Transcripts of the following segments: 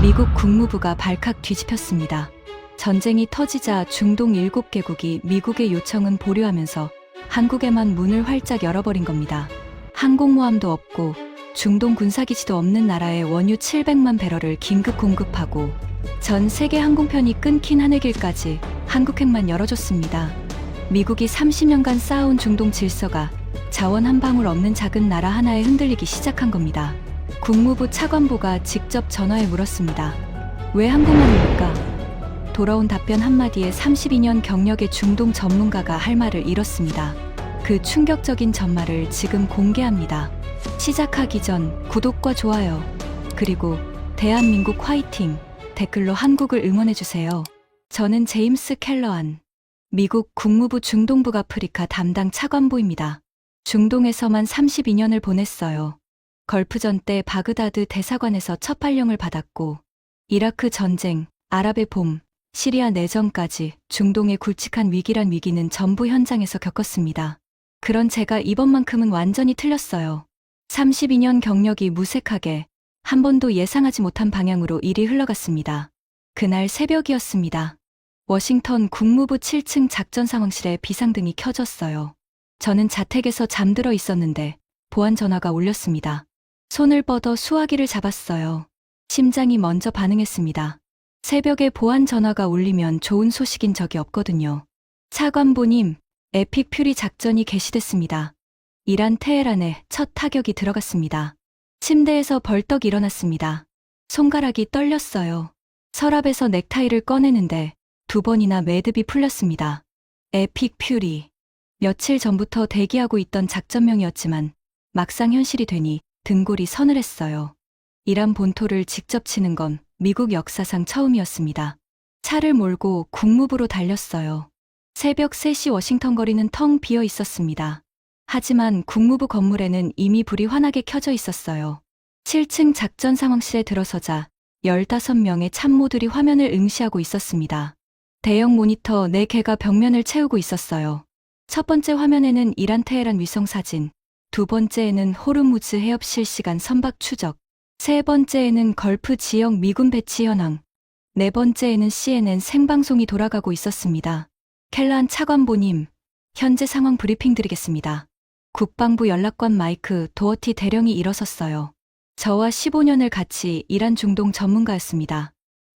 미국 국무부가 발칵 뒤집혔습니다. 전쟁이 터지자 중동 7개국이 미국의 요청은 보류하면서 한국에만 문을 활짝 열어버린 겁니다. 항공모함도 없고 중동 군사기지도 없는 나라에 원유 700만 배럴을 긴급 공급하고 전 세계 항공편이 끊긴 하늘길까지 한국행만 열어줬습니다. 미국이 30년간 쌓아온 중동 질서가 자원 한 방울 없는 작은 나라 하나에 흔들리기 시작한 겁니다. 국무부 차관보가 직접 전화해 물었습니다. 왜 한국만입니까? 돌아온 답변 한마디에 32년 경력의 중동 전문가가 할 말을 잃었습니다. 그 충격적인 전말을 지금 공개합니다. 시작하기 전 구독과 좋아요, 그리고 대한민국 화이팅 댓글로 한국을 응원해주세요. 저는 제임스 켈러한, 미국 국무부 중동북 아프리카 담당 차관보입니다. 중동에서만 32년을 보냈어요. 걸프전 때 바그다드 대사관에서 첫 발령을 받았고, 이라크 전쟁, 아랍의 봄, 시리아 내전까지 중동의 굵직한 위기란 위기는 전부 현장에서 겪었습니다. 그런 제가 이번만큼은 완전히 틀렸어요. 32년 경력이 무색하게 한 번도 예상하지 못한 방향으로 일이 흘러갔습니다. 그날 새벽이었습니다. 워싱턴 국무부 7층 작전상황실에 비상등이 켜졌어요. 저는 자택에서 잠들어 있었는데 보안 전화가 울렸습니다. 손을 뻗어 수화기를 잡았어요. 심장이 먼저 반응했습니다. 새벽에 보안 전화가 울리면 좋은 소식인 적이 없거든요. 차관보님, 에픽 퓨리 작전이 개시됐습니다. 이란 테헤란에 첫 타격이 들어갔습니다. 침대에서 벌떡 일어났습니다. 손가락이 떨렸어요. 서랍에서 넥타이를 꺼내는데 2번이나 매듭이 풀렸습니다. 에픽 퓨리. 며칠 전부터 대기하고 있던 작전명이었지만 막상 현실이 되니 등골이 서늘했어요. 이란 본토를 직접 치는 건 미국 역사상 처음이었습니다. 차를 몰고 국무부로 달렸어요. 새벽 3시 워싱턴 거리는 텅 비어 있었습니다. 하지만 국무부 건물에는 이미 불이 환하게 켜져 있었어요. 7층 작전 상황실에 들어서자 15명의 참모들이 화면을 응시하고 있었습니다. 대형 모니터 4개가 벽면을 채우고 있었어요. 첫 번째 화면에는 이란 테헤란 위성 사진, 두 번째에는 호르무즈 해협 실시간 선박 추적, 세 번째에는 걸프 지역 미군 배치 현황, 네 번째에는 CNN 생방송이 돌아가고 있었습니다. 켈러한 차관보님, 현재 상황 브리핑 드리겠습니다. 국방부 연락관 마이크 도어티 대령이 일어섰어요. 저와 15년을 같이 일한 중동 전문가였습니다.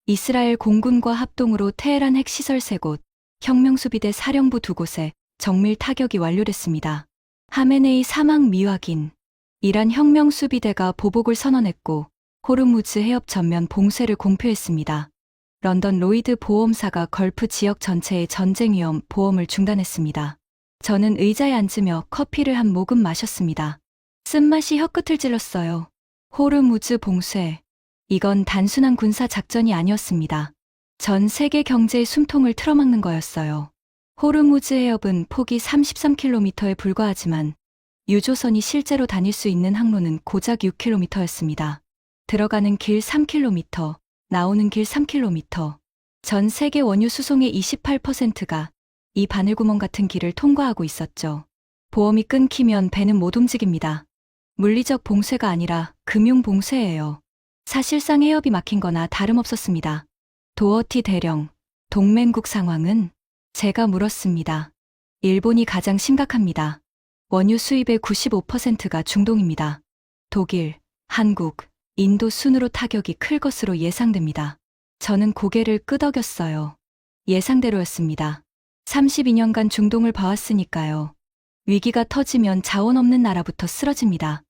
이스라엘 공군과 합동으로 테헤란 핵시설 3곳, 혁명수비대 사령부 2곳에 정밀 타격이 완료됐습니다. 하메네이 사망 미확인. 이란 혁명수비대가 보복을 선언했고 호르무즈 해협 전면 봉쇄를 공표했습니다. 런던 로이드 보험사가 걸프 지역 전체의 전쟁 위험 보험을 중단했습니다. 저는 의자에 앉으며 커피를 한 모금 마셨습니다. 쓴맛이 혀끝을 찔렀어요. 호르무즈 봉쇄. 이건 단순한 군사 작전이 아니었습니다. 전 세계 경제의 숨통을 틀어막는 거였어요. 호르무즈 해협은 폭이 33km에 불과하지만 유조선이 실제로 다닐 수 있는 항로는 고작 6km였습니다. 들어가는 길 3km, 나오는 길 3km. 전 세계 원유 수송의 28%가 이 바늘구멍 같은 길을 통과하고 있었죠. 보험이 끊기면 배는 못 움직입니다. 물리적 봉쇄가 아니라 금융 봉쇄예요. 사실상 해협이 막힌 거나 다름없었습니다. 도어티 대령, 동맹국 상황은? 제가 물었습니다. 일본이 가장 심각합니다. 원유 수입의 95%가 중동입니다. 독일, 한국, 인도 순으로 타격이 클 것으로 예상됩니다. 저는 고개를 끄덕였어요. 예상대로였습니다. 32년간 중동을 봐왔으니까요. 위기가 터지면 자원 없는 나라부터 쓰러집니다.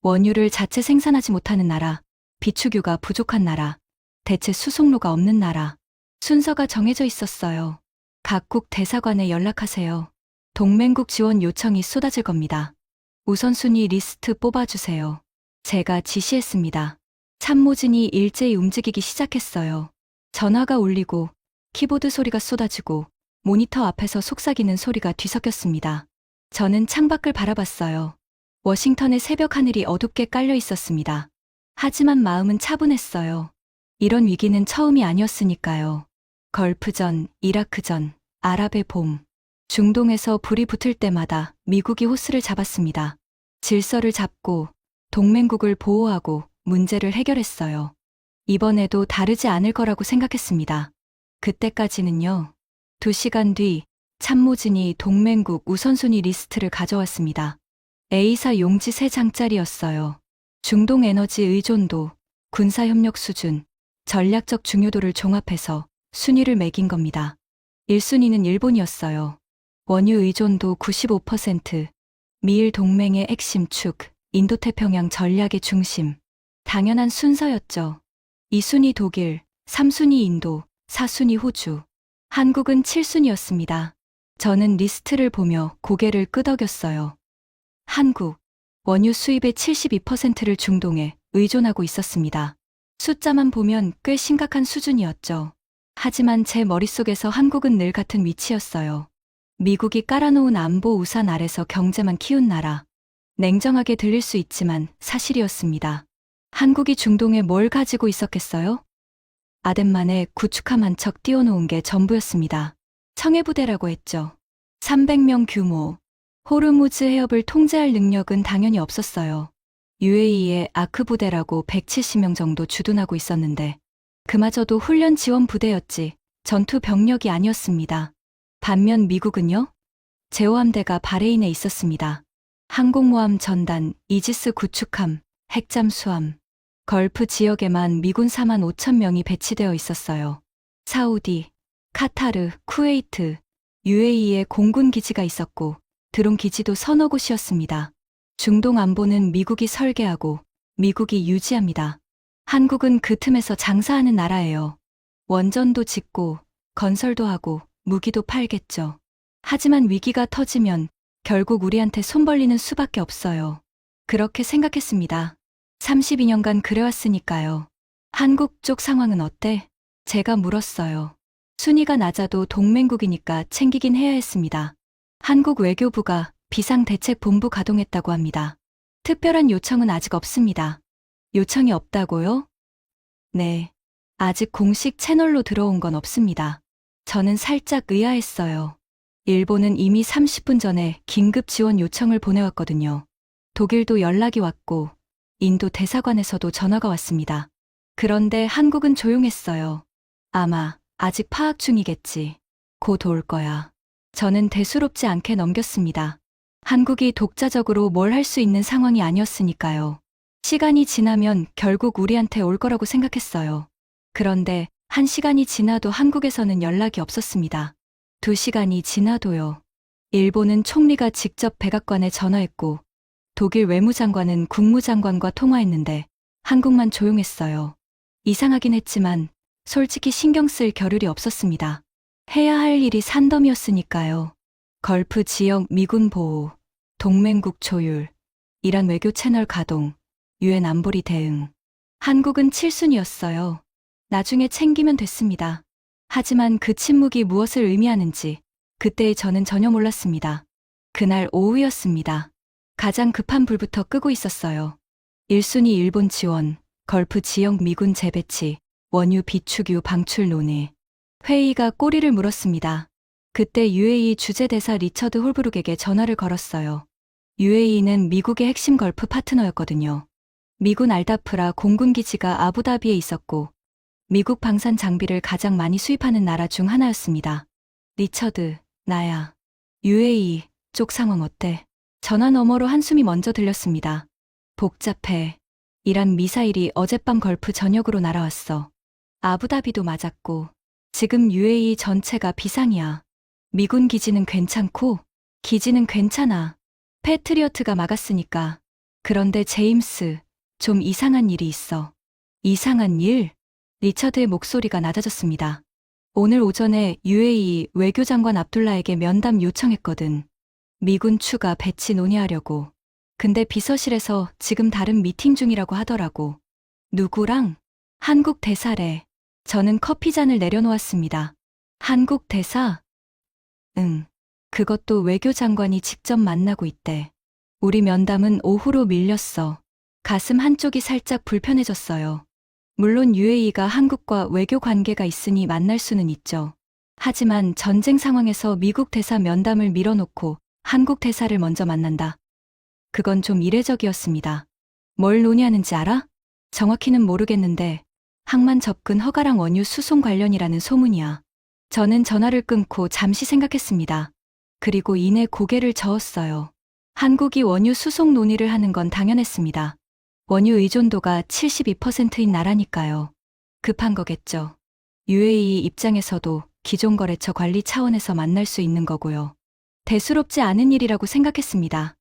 원유를 자체 생산하지 못하는 나라, 비축유가 부족한 나라, 대체 수송로가 없는 나라. 순서가 정해져 있었어요. 각국 대사관에 연락하세요. 동맹국 지원 요청이 쏟아질 겁니다. 우선순위 리스트 뽑아주세요. 제가 지시했습니다. 참모진이 일제히 움직이기 시작했어요. 전화가 울리고 키보드 소리가 쏟아지고 모니터 앞에서 속삭이는 소리가 뒤섞였습니다. 저는 창밖을 바라봤어요. 워싱턴의 새벽 하늘이 어둡게 깔려 있었습니다. 하지만 마음은 차분했어요. 이런 위기는 처음이 아니었으니까요. 걸프전, 이라크전, 아랍의 봄. 중동에서 불이 붙을 때마다 미국이 호스를 잡았습니다. 질서를 잡고 동맹국을 보호하고 문제를 해결했어요. 이번에도 다르지 않을 거라고 생각했습니다. 그때까지는요. 2시간 뒤 참모진이 동맹국 우선순위 리스트를 가져왔습니다. A사 용지 3장짜리였어요. 중동 에너지 의존도, 군사협력 수준, 전략적 중요도를 종합해서 순위를 매긴 겁니다. 1순위는 일본이었어요. 원유 의존도 95%, 미일 동맹의 핵심 축, 인도태평양 전략의 중심. 당연한 순서였죠. 2순위 독일, 3순위 인도, 4순위 호주. 한국은 7순위였습니다. 저는 리스트를 보며 고개를 끄덕였어요. 한국, 원유 수입의 72%를 중동에 의존하고 있었습니다. 숫자만 보면 꽤 심각한 수준이었죠. 하지만 제 머릿속에서 한국은 늘 같은 위치였어요. 미국이 깔아놓은 안보 우산 아래서 경제만 키운 나라. 냉정하게 들릴 수 있지만 사실이었습니다. 한국이 중동에 뭘 가지고 있었겠어요? 아덴만에 구축함 한 척 띄워놓은 게 전부였습니다. 청해부대라고 했죠. 300명 규모. 호르무즈 해협을 통제할 능력은 당연히 없었어요. UAE의 아크 부대라고 170명 정도 주둔하고 있었는데 그마저도 훈련 지원 부대였지 전투 병력이 아니었습니다. 반면 미국은요? 제호함대가 바레인에 있었습니다. 항공모함 전단, 이지스 구축함, 핵잠수함, 걸프 지역에만 미군 4만 5천 명이 배치되어 있었어요. 사우디, 카타르, 쿠웨이트, UAE에 공군 기지가 있었고 드론 기지도 서너 곳이었습니다. 중동 안보는 미국이 설계하고 미국이 유지합니다. 한국은 그 틈에서 장사하는 나라예요. 원전도 짓고 건설도 하고 무기도 팔겠죠. 하지만 위기가 터지면 결국 우리한테 손 벌리는 수밖에 없어요. 그렇게 생각했습니다. 32년간 그래왔으니까요. 한국 쪽 상황은 어때? 제가 물었어요. 순위가 낮아도 동맹국이니까 챙기긴 해야 했습니다. 한국 외교부가 비상대책본부 가동했다고 합니다. 특별한 요청은 아직 없습니다. 요청이 없다고요? 네. 아직 공식 채널로 들어온 건 없습니다. 저는 살짝 의아했어요. 일본은 이미 30분 전에 긴급 지원 요청을 보내왔거든요. 독일도 연락이 왔고, 인도 대사관에서도 전화가 왔습니다. 그런데 한국은 조용했어요. 아마 아직 파악 중이겠지. 곧 올 거야. 저는 대수롭지 않게 넘겼습니다. 한국이 독자적으로 뭘 할 수 있는 상황이 아니었으니까요. 시간이 지나면 결국 우리한테 올 거라고 생각했어요. 그런데 1시간이 지나도 한국에서는 연락이 없었습니다. 2시간이 지나도요. 일본은 총리가 직접 백악관에 전화했고 독일 외무장관은 국무장관과 통화했는데 한국만 조용했어요. 이상하긴 했지만 솔직히 신경 쓸 겨를이 없었습니다. 해야 할 일이 산더미였으니까요. 걸프 지역 미군 보호, 동맹국 조율, 이란 외교 채널 가동, 유엔 안보리 대응. 한국은 7순위였어요. 나중에 챙기면 됐습니다. 하지만 그 침묵이 무엇을 의미하는지 그때의 저는 전혀 몰랐습니다. 그날 오후였습니다. 가장 급한 불부터 끄고 있었어요. 1순위 일본 지원, 걸프 지역 미군 재배치, 원유 비축유 방출 논의. 회의가 꼬리를 물었습니다. 그때 UAE 주재대사 리처드 홀브룩에게 전화를 걸었어요. UAE는 미국의 핵심 걸프 파트너였거든요. 미군 알다프라 공군기지가 아부다비에 있었고 미국 방산 장비를 가장 많이 수입하는 나라 중 하나였습니다. 리처드, 나야. UAE 쪽 상황 어때? 전화 너머로 한숨이 먼저 들렸습니다. 복잡해. 이란 미사일이 어젯밤 걸프 전역으로 날아왔어. 아부다비도 맞았고 지금 UAE 전체가 비상이야. 미군 기지는 괜찮고 기지는 괜찮아. 패트리어트가 막았으니까. 그런데 제임스, 좀 이상한 일이 있어. 이상한 일? 리처드의 목소리가 낮아졌습니다. 오늘 오전에 UAE 외교장관 압둘라에게 면담 요청했거든. 미군 추가 배치 논의하려고. 근데 비서실에서 지금 다른 미팅 중이라고 하더라고. 누구랑? 한국 대사래. 저는 커피잔을 내려놓았습니다. 한국 대사? 응. 그것도 외교장관이 직접 만나고 있대. 우리 면담은 오후로 밀렸어. 가슴 한쪽이 살짝 불편해졌어요. 물론 UAE가 한국과 외교 관계가 있으니 만날 수는 있죠. 하지만 전쟁 상황에서 미국 대사 면담을 밀어놓고 한국 대사를 먼저 만난다. 그건 좀 이례적이었습니다. 뭘 논의하는지 알아? 정확히는 모르겠는데 항만 접근 허가랑 원유 수송 관련이라는 소문이야. 저는 전화를 끊고 잠시 생각했습니다. 그리고 이내 고개를 저었어요. 한국이 원유 수송 논의를 하는 건 당연했습니다. 원유 의존도가 72%인 나라니까요. 급한 거겠죠. UAE 입장에서도 기존 거래처 관리 차원에서 만날 수 있는 거고요. 대수롭지 않은 일이라고 생각했습니다.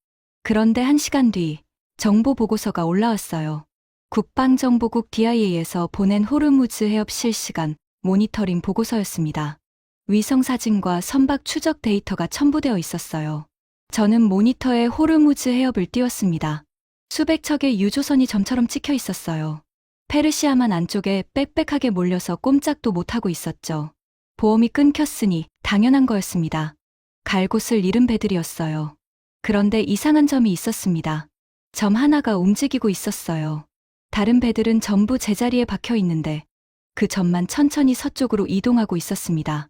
그런데 1시간 뒤 정보 보고서가 올라왔어요. 국방정보국 DIA에서 보낸 호르무즈 해협 실시간 모니터링 보고서였습니다. 위성 사진과 선박 추적 데이터가 첨부되어 있었어요. 저는 모니터에 호르무즈 해협을 띄웠습니다. 수백 척의 유조선이 점처럼 찍혀 있었어요. 페르시아만 안쪽에 빽빽하게 몰려서 꼼짝도 못하고 있었죠. 보험이 끊겼으니 당연한 거였습니다. 갈 곳을 잃은 배들이었어요. 그런데 이상한 점이 있었습니다. 점 하나가 움직이고 있었어요. 다른 배들은 전부 제자리에 박혀 있는데 그 점만 천천히 서쪽으로 이동하고 있었습니다.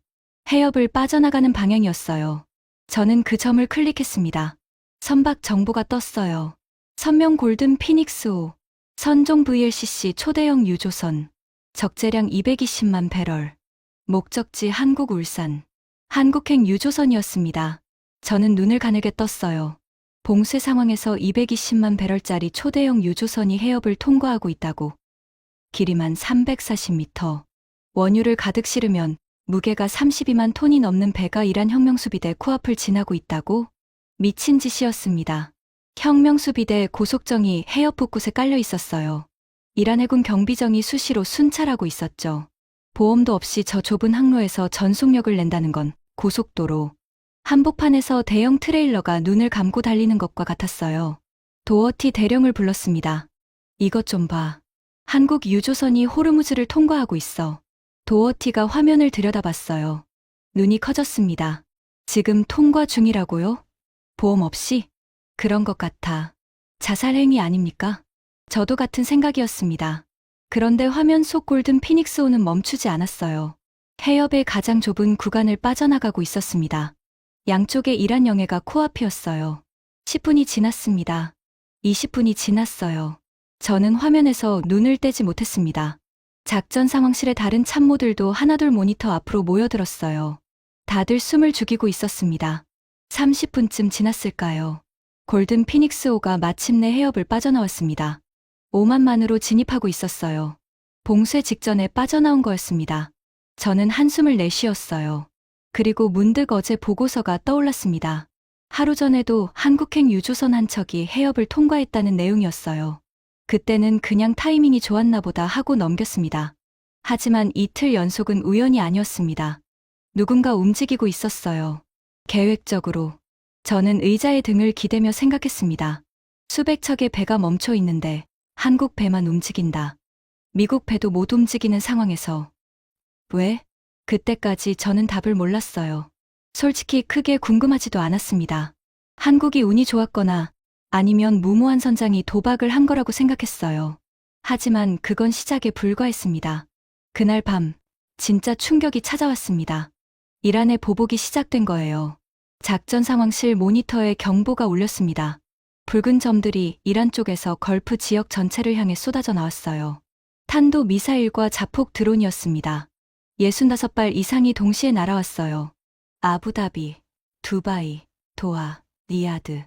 해협을 빠져나가는 방향이었어요. 저는 그 점을 클릭했습니다. 선박 정보가 떴어요. 선명 골든 피닉스 5, 선종 VLCC 초대형 유조선, 적재량 220만 배럴, 목적지 한국 울산, 한국행 유조선이었습니다. 저는 눈을 가늘게 떴어요. 봉쇄 상황에서 220만 배럴짜리 초대형 유조선이 해협을 통과하고 있다고. 길이만 340m. 원유를 가득 실으면 무게가 32만 톤이 넘는 배가 이란 혁명수비대 코앞을 지나고 있다고? 미친 짓이었습니다. 혁명수비대 고속정이 해협 곳곳에 깔려 있었어요. 이란 해군 경비정이 수시로 순찰하고 있었죠. 보험도 없이 저 좁은 항로에서 전속력을 낸다는 건 고속도로. 한복판에서 대형 트레일러가 눈을 감고 달리는 것과 같았어요. 도어티 대령을 불렀습니다. 이것 좀 봐. 한국 유조선이 호르무즈를 통과하고 있어. 도어티가 화면을 들여다봤어요. 눈이 커졌습니다. 지금 통과 중이라고요? 보험 없이? 그런 것 같아. 자살 행위 아닙니까? 저도 같은 생각이었습니다. 그런데 화면 속 골든 피닉스호는 멈추지 않았어요. 해협의 가장 좁은 구간을 빠져나가고 있었습니다. 양쪽에 이란 영해가 코앞이었어요. 10분이 지났습니다. 20분이 지났어요. 저는 화면에서 눈을 떼지 못했습니다. 작전 상황실의 다른 참모들도 하나둘 모니터 앞으로 모여들었어요. 다들 숨을 죽이고 있었습니다. 30분쯤 지났을까요? 골든 피닉스호가 마침내 해협을 빠져나왔습니다. 오만만으로 진입하고 있었어요. 봉쇄 직전에 빠져나온 거였습니다. 저는 한숨을 내쉬었어요. 그리고 문득 어제 보고서가 떠올랐습니다. 하루 전에도 한국행 유조선 한 척이 해협을 통과했다는 내용이었어요. 그때는 그냥 타이밍이 좋았나 보다 하고 넘겼습니다. 하지만 이틀 연속은 우연이 아니었습니다. 누군가 움직이고 있었어요. 계획적으로. 저는 의자의 등을 기대며 생각했습니다. 수백 척의 배가 멈춰 있는데 한국 배만 움직인다. 미국 배도 못 움직이는 상황에서. 왜? 그때까지 저는 답을 몰랐어요. 솔직히 크게 궁금하지도 않았습니다. 한국이 운이 좋았거나 아니면 무모한 선장이 도박을 한 거라고 생각했어요. 하지만 그건 시작에 불과했습니다. 그날 밤 진짜 충격이 찾아왔습니다. 이란의 보복이 시작된 거예요. 작전 상황실 모니터에 경보가 울렸습니다. 붉은 점들이 이란 쪽에서 걸프 지역 전체를 향해 쏟아져 나왔어요. 탄도 미사일과 자폭 드론이었습니다. 65발 이상이 동시에 날아왔어요. 아부다비, 두바이, 도하, 리야드.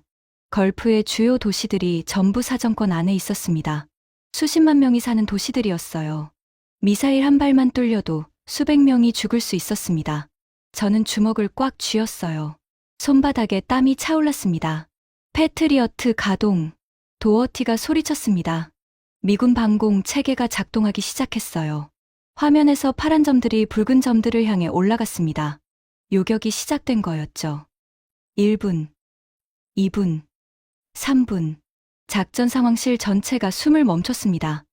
걸프의 주요 도시들이 전부 사정권 안에 있었습니다. 수십만 명이 사는 도시들이었어요. 미사일 한 발만 뚫려도 수백 명이 죽을 수 있었습니다. 저는 주먹을 꽉 쥐었어요. 손바닥에 땀이 차올랐습니다. 패트리어트 가동. 도어티가 소리쳤습니다. 미군 방공 체계가 작동하기 시작했어요. 화면에서 파란 점들이 붉은 점들을 향해 올라갔습니다. 요격이 시작된 거였죠. 1분, 2분, 3분. 작전 상황실 전체가 숨을 멈췄습니다.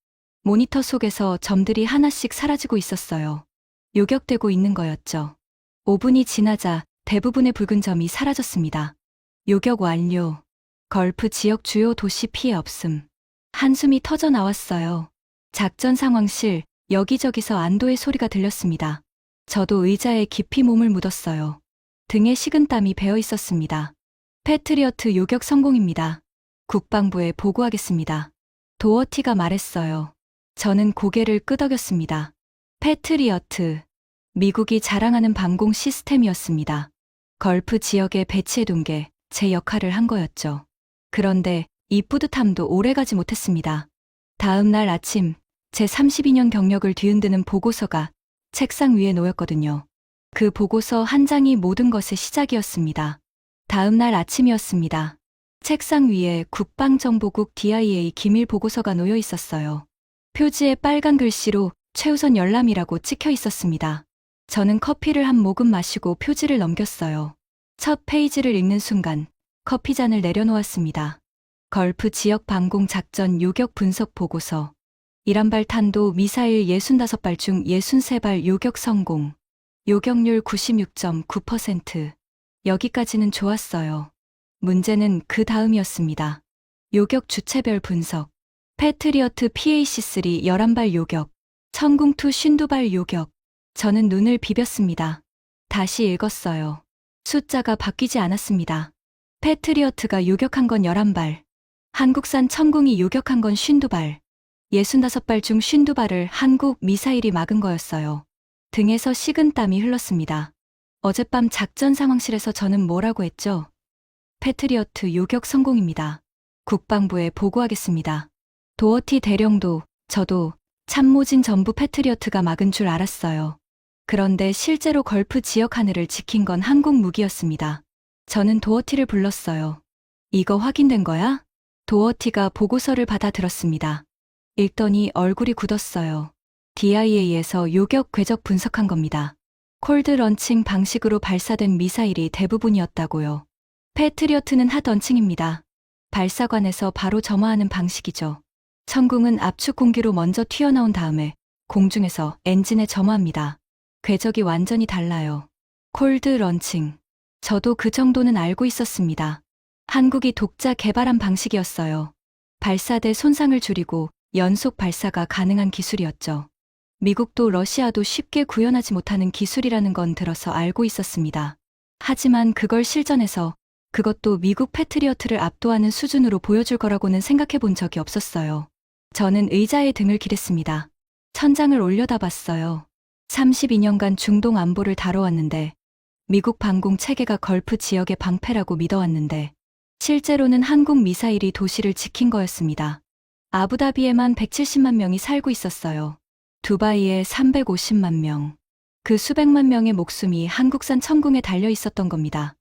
모니터 속에서 점들이 하나씩 사라지고 있었어요. 요격되고 있는 거였죠. 5분이 지나자 대부분의 붉은 점이 사라졌습니다. 요격 완료. 걸프 지역 주요 도시 피해 없음. 한숨이 터져 나왔어요. 작전 상황실, 여기저기서 안도의 소리가 들렸습니다. 저도 의자에 깊이 몸을 묻었어요. 등에 식은땀이 배어 있었습니다. 패트리어트 요격 성공입니다. 국방부에 보고하겠습니다. 도어티가 말했어요. 저는 고개를 끄덕였습니다. 패트리어트. 미국이 자랑하는 방공 시스템이었습니다. 걸프 지역에 배치해둔 게 제 역할을 한 거였죠. 그런데 이 뿌듯함도 오래가지 못했습니다. 다음 날 아침, 제 32년 경력을 뒤흔드는 보고서가 책상 위에 놓였거든요. 그 보고서 한 장이 모든 것의 시작이었습니다. 다음 날 아침이었습니다. 책상 위에 국방정보국 DIA 기밀 보고서가 놓여 있었어요. 표지에 빨간 글씨로 최우선 열람이라고 찍혀 있었습니다. 저는 커피를 한 모금 마시고 표지를 넘겼어요. 첫 페이지를 읽는 순간 커피잔을 내려놓았습니다. 걸프 지역 방공 작전 요격 분석 보고서. 이란발 탄도 미사일 65발 중 63발 요격 성공. 요격률 96.9%. 여기까지는 좋았어요. 문제는 그 다음이었습니다. 요격 주체별 분석. 패트리어트 PAC-3 11발 요격. 천궁2 52발 요격. 저는 눈을 비볐습니다. 다시 읽었어요. 숫자가 바뀌지 않았습니다. 패트리어트가 요격한 건 11발. 한국산 천궁이 요격한 건 52발. 65발 중 52발을 한국 미사일이 막은 거였어요. 등에서 식은땀이 흘렀습니다. 어젯밤 작전 상황실에서 저는 뭐라고 했죠? 패트리어트 요격 성공입니다. 국방부에 보고하겠습니다. 도어티 대령도, 저도 참모진 전부 패트리어트가 막은 줄 알았어요. 그런데 실제로 걸프 지역 하늘을 지킨 건 한국 무기였습니다. 저는 도어티를 불렀어요. 이거 확인된 거야? 도어티가 보고서를 받아들었습니다. 읽더니 얼굴이 굳었어요. DIA에서 요격 궤적 분석한 겁니다. 콜드 런칭 방식으로 발사된 미사일이 대부분이었다고요. 패트리어트는 핫 런칭입니다. 발사관에서 바로 점화하는 방식이죠. 천궁은 압축 공기로 먼저 튀어나온 다음에 공중에서 엔진에 점화합니다. 궤적이 완전히 달라요. 콜드 런칭. 저도 그 정도는 알고 있었습니다. 한국이 독자 개발한 방식이었어요. 발사대 손상을 줄이고 연속 발사가 가능한 기술이었죠. 미국도 러시아도 쉽게 구현하지 못하는 기술이라는 건 들어서 알고 있었습니다. 하지만 그걸 실전에서 그것도 미국 패트리어트를 압도하는 수준으로 보여줄 거라고는 생각해 본 적이 없었어요. 저는 의자에 등을 기댔습니다. 천장을 올려다 봤어요. 32년간 중동 안보를 다뤄왔는데 미국 방공 체계가 걸프 지역의 방패라고 믿어왔는데 실제로는 한국 미사일이 도시를 지킨 거였습니다. 아부다비에만 170만 명이 살고 있었어요. 두바이에 350만 명. 그 수백만 명의 목숨이 한국산 천궁에 달려 있었던 겁니다.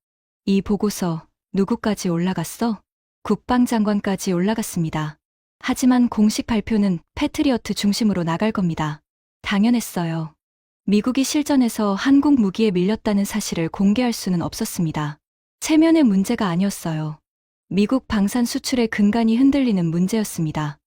이 보고서 누구까지 올라갔어? 국방장관까지 올라갔습니다. 하지만 공식 발표는 패트리어트 중심으로 나갈 겁니다. 당연했어요. 미국이 실전에서 한국 무기에 밀렸다는 사실을 공개할 수는 없었습니다. 체면의 문제가 아니었어요. 미국 방산 수출의 근간이 흔들리는 문제였습니다.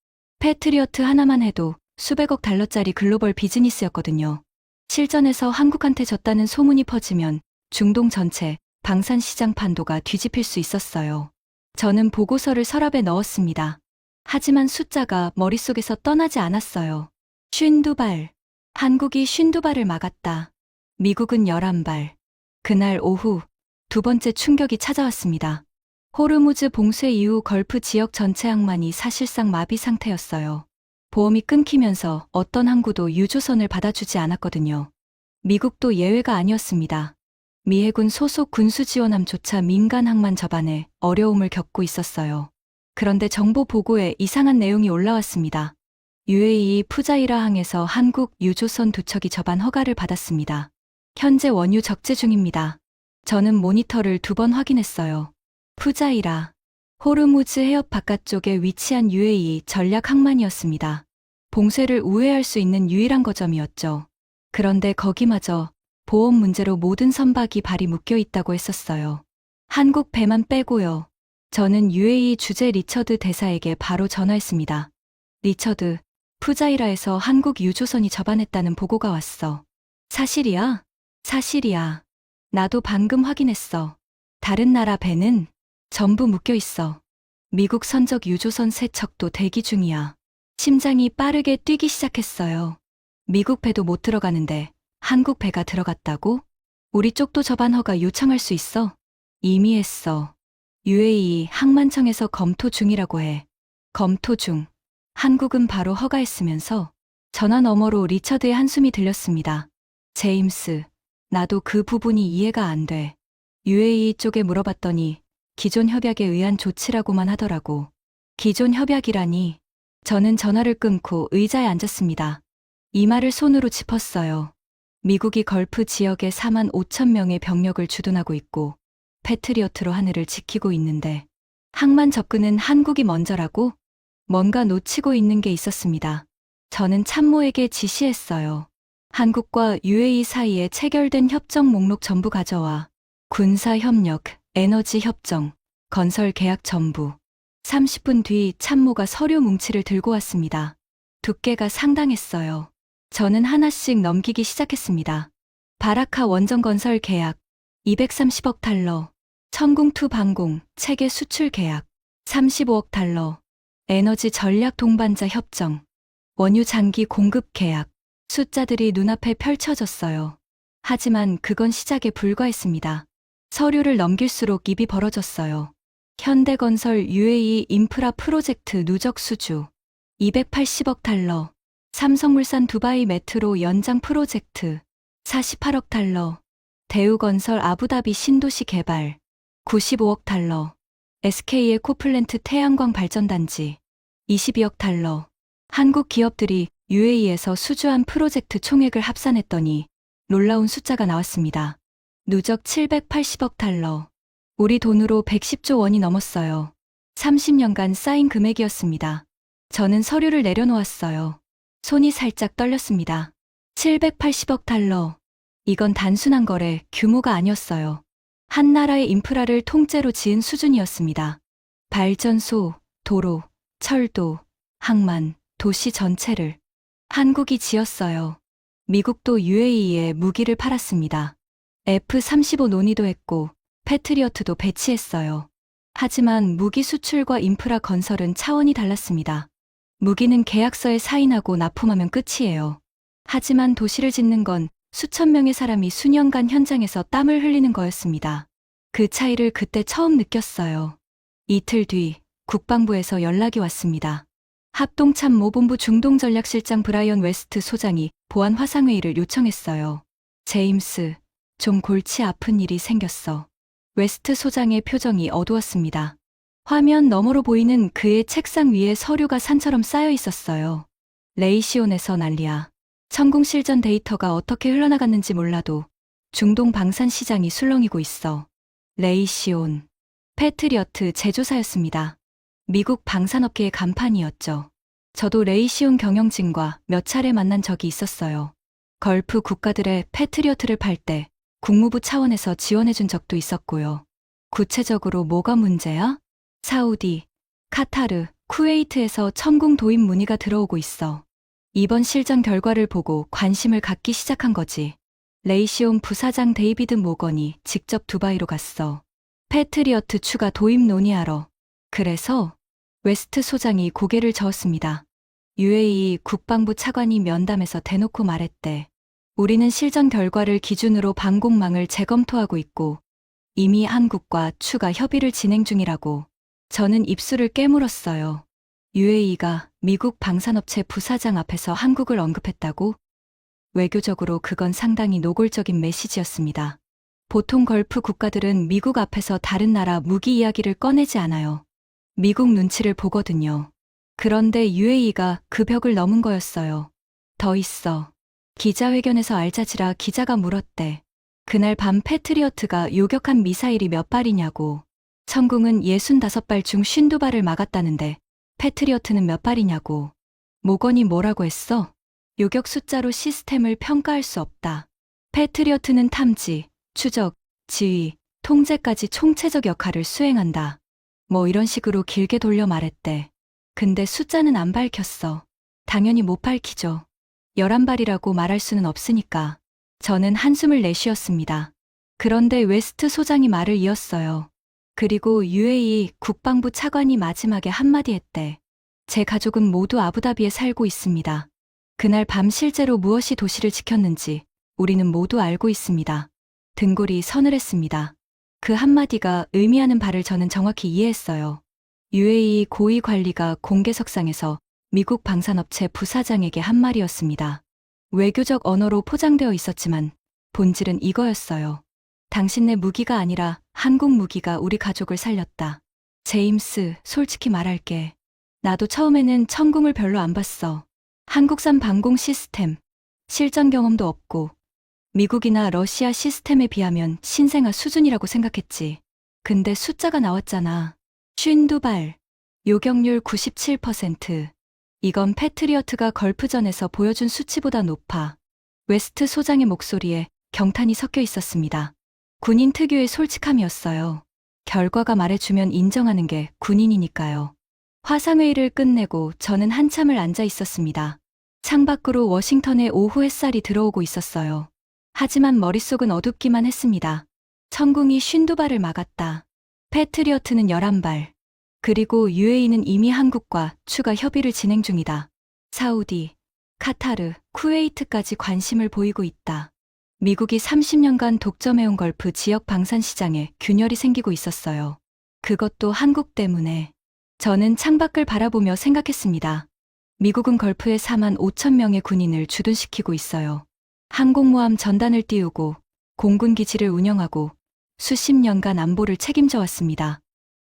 패트리어트 하나만 해도 수백억 달러짜리 글로벌 비즈니스였거든요. 실전에서 한국한테 졌다는 소문이 퍼지면 중동 전체 방산 시장 판도가 뒤집힐 수 있었어요. 저는 보고서를 서랍에 넣었습니다. 하지만 숫자가 머릿속에서 떠나지 않았어요. 52발. 한국이 52발을 막았다. 미국은 11발. 그날 오후 두 번째 충격이 찾아왔습니다. 호르무즈 봉쇄 이후 걸프 지역 전체 항만이 사실상 마비 상태였어요. 보험이 끊기면서 어떤 항구도 유조선을 받아주지 않았거든요. 미국도 예외가 아니었습니다. 미 해군 소속 군수지원함조차 민간 항만 접안에 어려움을 겪고 있었어요. 그런데 정보 보고에 이상한 내용이 올라왔습니다. UAE 푸자이라 항에서 한국 유조선 두 척이 접안 허가를 받았습니다. 현재 원유 적재 중입니다. 저는 모니터를 2번 확인했어요. 푸자이라. 호르무즈 해협 바깥쪽에 위치한 UAE 전략 항만이었습니다. 봉쇄를 우회할 수 있는 유일한 거점이었죠. 그런데 거기마저 보험 문제로 모든 선박이 발이 묶여 있다고 했었어요. 한국 배만 빼고요. 저는 UAE 주재 리처드 대사에게 바로 전화했습니다. 리처드, 푸자이라에서 한국 유조선이 접안했다는 보고가 왔어. 사실이야? 사실이야. 나도 방금 확인했어. 다른 나라 배는 전부 묶여 있어. 미국 선적 유조선 3척도 대기 중이야. 심장이 빠르게 뛰기 시작했어요. 미국 배도 못 들어가는데 한국 배가 들어갔다고? 우리 쪽도 접안 허가 요청할 수 있어? 이미 했어. UAE 항만청에서 검토 중이라고 해. 검토 중. 한국은 바로 허가했으면서 전화 너머로 리처드의 한숨이 들렸습니다. 제임스, 나도 그 부분이 이해가 안 돼. UAE 쪽에 물어봤더니 기존 협약에 의한 조치라고만 하더라고. 기존 협약이라니. 저는 전화를 끊고 의자에 앉았습니다. 이마를 손으로 짚었어요. 미국이 걸프 지역에 4만 5천 명의 병력을 주둔하고 있고 패트리어트로 하늘을 지키고 있는데 항만 접근은 한국이 먼저라고? 뭔가 놓치고 있는 게 있었습니다. 저는 참모에게 지시했어요. 한국과 UAE 사이에 체결된 협정 목록 전부 가져와. 군사협력, 에너지협정, 건설 계약 전부. 30분 뒤 참모가 서류 뭉치를 들고 왔습니다. 두께가 상당했어요. 저는 하나씩 넘기기 시작했습니다. 바라카 원전 건설 계약, 230억 달러. 천궁2 방공, 체계 수출 계약, 35억 달러. 에너지 전략 동반자 협정, 원유 장기 공급 계약. 숫자들이 눈앞에 펼쳐졌어요. 하지만 그건 시작에 불과했습니다. 서류를 넘길수록 입이 벌어졌어요. 현대건설 UAE 인프라 프로젝트 누적 수주, 280억 달러. 삼성물산 두바이 메트로 연장 프로젝트, 48억 달러. 대우건설 아부다비 신도시 개발, 95억 달러. SK의 코플랜트 태양광 발전단지, 22억 달러. 한국 기업들이 UAE에서 수주한 프로젝트 총액을 합산했더니 놀라운 숫자가 나왔습니다. 누적 780억 달러. 우리 돈으로 110조 원이 넘었어요. 30년간 쌓인 금액이었습니다. 저는 서류를 내려놓았어요. 손이 살짝 떨렸습니다. 780억 달러. 이건 단순한 거래, 규모가 아니었어요. 한 나라의 인프라를 통째로 지은 수준이었습니다. 발전소, 도로, 철도, 항만, 도시 전체를 한국이 지었어요. 미국도 UAE에 무기를 팔았습니다. F-35 논의도 했고 패트리어트도 배치했어요. 하지만 무기 수출과 인프라 건설은 차원이 달랐습니다. 무기는 계약서에 사인하고 납품하면 끝이에요. 하지만 도시를 짓는 건 수천 명의 사람이 수년간 현장에서 땀을 흘리는 거였습니다. 그 차이를 그때 처음 느꼈어요. 이틀 뒤 국방부에서 연락이 왔습니다. 합동참모본부 중동전략실장 브라이언 웨스트 소장이 보안 화상회의를 요청했어요. 제임스, 좀 골치 아픈 일이 생겼어. 웨스트 소장의 표정이 어두웠습니다. 화면 너머로 보이는 그의 책상 위에 서류가 산처럼 쌓여 있었어요. 레이시온에서 난리야. 천궁 실전 데이터가 어떻게 흘러나갔는지 몰라도 중동 방산 시장이 술렁이고 있어. 레이시온. 패트리어트 제조사였습니다. 미국 방산업계의 간판이었죠. 저도 레이시온 경영진과 몇 차례 만난 적이 있었어요. 걸프 국가들의 패트리어트를 팔 때 국무부 차원에서 지원해준 적도 있었고요. 구체적으로 뭐가 문제야? 사우디, 카타르, 쿠웨이트에서 천궁 도입 문의가 들어오고 있어. 이번 실전 결과를 보고 관심을 갖기 시작한 거지. 레이시온 부사장 데이비드 모건이 직접 두바이로 갔어. 패트리어트 추가 도입 논의하러. 그래서 웨스트 소장이 고개를 저었습니다. UAE 국방부 차관이 면담에서 대놓고 말했대. 우리는 실전 결과를 기준으로 방공망을 재검토하고 있고 이미 한국과 추가 협의를 진행 중이라고. 저는 입술을 깨물었어요. UAE가 미국 방산업체 부사장 앞에서 한국을 언급했다고? 외교적으로 그건 상당히 노골적인 메시지였습니다. 보통 걸프 국가들은 미국 앞에서 다른 나라 무기 이야기를 꺼내지 않아요. 미국 눈치를 보거든요. 그런데 UAE가 그 벽을 넘은 거였어요. 더 있어. 기자회견에서 알자지라 기자가 물었대. 그날 밤 패트리어트가 요격한 미사일이 몇 발이냐고. 천궁은 65발 중 52발을 막았다는데 패트리어트는 몇 발이냐고. 모건이 뭐라고 했어? 요격 숫자로 시스템을 평가할 수 없다. 패트리어트는 탐지, 추적, 지휘, 통제까지 총체적 역할을 수행한다. 뭐 이런 식으로 길게 돌려 말했대. 근데 숫자는 안 밝혔어. 당연히 못 밝히죠. 11발이라고 말할 수는 없으니까. 저는 한숨을 내쉬었습니다. 그런데 웨스트 소장이 말을 이었어요. 그리고 UAE 국방부 차관이 마지막에 한마디 했대. 제 가족은 모두 아부다비에 살고 있습니다. 그날 밤 실제로 무엇이 도시를 지켰는지 우리는 모두 알고 있습니다. 등골이 서늘했습니다. 그 한마디가 의미하는 바를 저는 정확히 이해했어요. UAE 고위 관리가 공개석상에서 미국 방산업체 부사장에게 한 말이었습니다. 외교적 언어로 포장되어 있었지만 본질은 이거였어요. 당신네 무기가 아니라 한국 무기가 우리 가족을 살렸다. 제임스, 솔직히 말할게. 나도 처음에는 천궁을 별로 안 봤어. 한국산 방공 시스템, 실전 경험도 없고 미국이나 러시아 시스템에 비하면 신생아 수준이라고 생각했지. 근데 숫자가 나왔잖아. 52발, 요격률 97%. 이건 패트리어트가 걸프전에서 보여준 수치보다 높아. 웨스트 소장의 목소리에 경탄이 섞여 있었습니다. 군인 특유의 솔직함이었어요. 결과가 말해주면 인정하는 게 군인이니까요. 화상회의를 끝내고 저는 한참을 앉아 있었습니다. 창밖으로 워싱턴의 오후 햇살이 들어오고 있었어요. 하지만 머릿속은 어둡기만 했습니다. 천궁이 52발을 막았다. 패트리어트는 11발. 그리고 UAE는 이미 한국과 추가 협의를 진행 중이다. 사우디, 카타르, 쿠웨이트까지 관심을 보이고 있다. 미국이 30년간 독점해온 걸프 지역 방산 시장에 균열이 생기고 있었어요. 그것도 한국 때문에. 저는 창밖을 바라보며 생각했습니다. 미국은 걸프에 4만 5천 명의 군인을 주둔시키고 있어요. 항공모함 전단을 띄우고 공군 기지를 운영하고 수십 년간 안보를 책임져 왔습니다.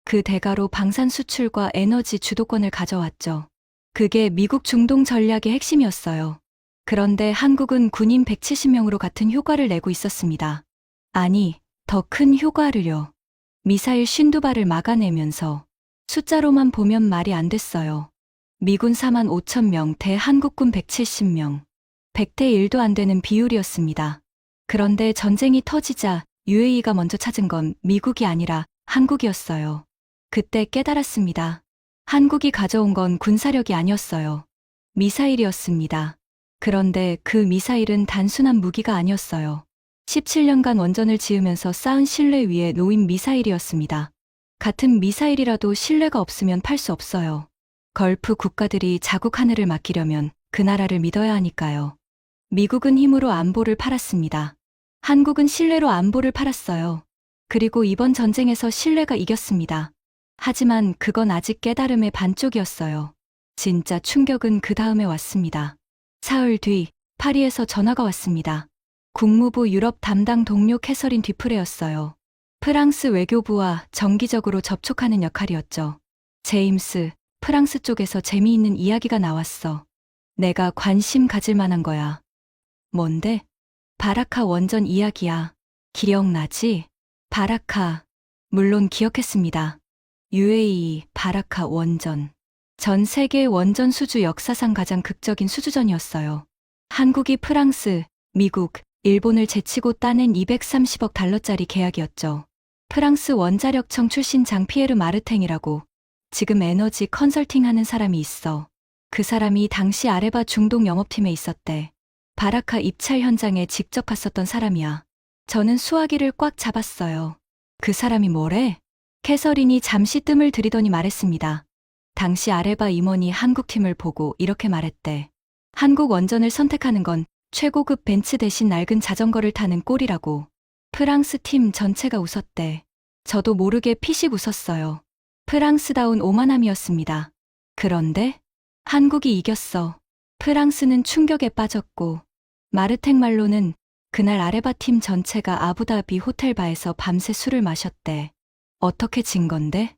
그 대가로 방산 수출과 에너지 주도권을 가져왔죠. 그게 미국 중동 전략의 핵심이었어요. 그런데 한국은 군인 170명으로 같은 효과를 내고 있었습니다. 아니, 더 큰 효과를요. 미사일 52발을 막아내면서 숫자로만 보면 말이 안 됐어요. 미군 4만 5천 명 대 한국군 170명. 100대 1도 안 되는 비율이었습니다. 그런데 전쟁이 터지자 UAE가 먼저 찾은 건 미국이 아니라 한국이었어요. 그때 깨달았습니다. 한국이 가져온 건 군사력이 아니었어요. 미사일이었습니다. 그런데 그 미사일은 단순한 무기가 아니었어요. 17년간 원전을 지으면서 쌓은 신뢰 위에 놓인 미사일이었습니다. 같은 미사일이라도 신뢰가 없으면 팔 수 없어요. 걸프 국가들이 자국 하늘을 맡기려면 그 나라를 믿어야 하니까요. 미국은 힘으로 안보를 팔았습니다. 한국은 신뢰로 안보를 팔았어요. 그리고 이번 전쟁에서 신뢰가 이겼습니다. 하지만 그건 아직 깨달음의 반쪽이었어요. 진짜 충격은 그 다음에 왔습니다. 사흘 뒤 파리에서 전화가 왔습니다. 국무부 유럽 담당 동료 캐서린 뒤프레였어요. 프랑스 외교부와 정기적으로 접촉하는 역할이었죠. 제임스, 프랑스 쪽에서 재미있는 이야기가 나왔어. 내가 관심 가질 만한 거야. 뭔데? 바라카 원전 이야기야. 기억나지? 바라카. 물론 기억했습니다. UAE 바라카 원전. 전 세계 원전 수주 역사상 가장 극적인 수주전이었어요. 한국이 프랑스, 미국, 일본을 제치고 따낸 230억 달러짜리 계약이었죠. 프랑스 원자력청 출신 장 피에르 마르탱이라고 지금 에너지 컨설팅 하는 사람이 있어. 그 사람이 당시 아레바 중동 영업팀에 있었대. 바라카 입찰 현장에 직접 갔었던 사람이야. 저는 수화기를 꽉 잡았어요. 그 사람이 뭐래? 캐서린이 잠시 뜸을 들이더니 말했습니다. 당시 아레바 임원이 한국팀을 보고 이렇게 말했대. 한국 원전을 선택하는 건 최고급 벤츠 대신 낡은 자전거를 타는 꼴이라고. 프랑스 팀 전체가 웃었대. 저도 모르게 피식 웃었어요. 프랑스다운 오만함이었습니다. 그런데 한국이 이겼어. 프랑스는 충격에 빠졌고 마르탱 말로는 그날 아레바 팀 전체가 아부다비 호텔바에서 밤새 술을 마셨대. 어떻게 진 건데?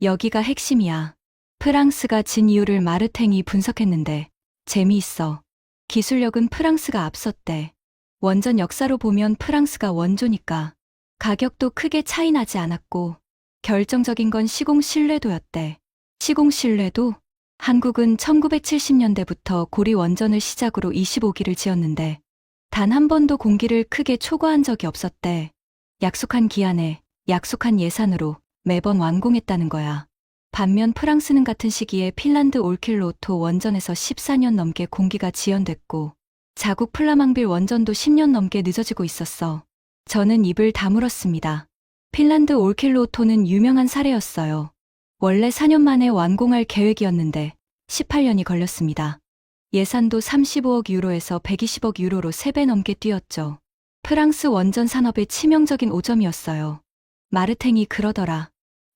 여기가 핵심이야. 프랑스가 진 이유를 마르탱이 분석했는데 재미있어. 기술력은 프랑스가 앞섰대. 원전 역사로 보면 프랑스가 원조니까. 가격도 크게 차이 나지 않았고 결정적인 건 시공 신뢰도였대. 시공 신뢰도? 한국은 1970년대부터 고리 원전을 시작으로 25기를 지었는데 단 한 번도 공기를 크게 초과한 적이 없었대. 약속한 기한에 약속한 예산으로 매번 완공했다는 거야. 반면 프랑스는 같은 시기에 핀란드 올킬로토 원전에서 14년 넘게 공기가 지연됐고 자국 플라망빌 원전도 10년 넘게 늦어지고 있었어. 저는 입을 다물었습니다. 핀란드 올킬로토는 유명한 사례였어요. 원래 4년 만에 완공할 계획이었는데 18년이 걸렸습니다. 예산도 35억 유로에서 120억 유로로 3배 넘게 뛰었죠. 프랑스 원전 산업의 치명적인 오점이었어요. 마르탱이 그러더라.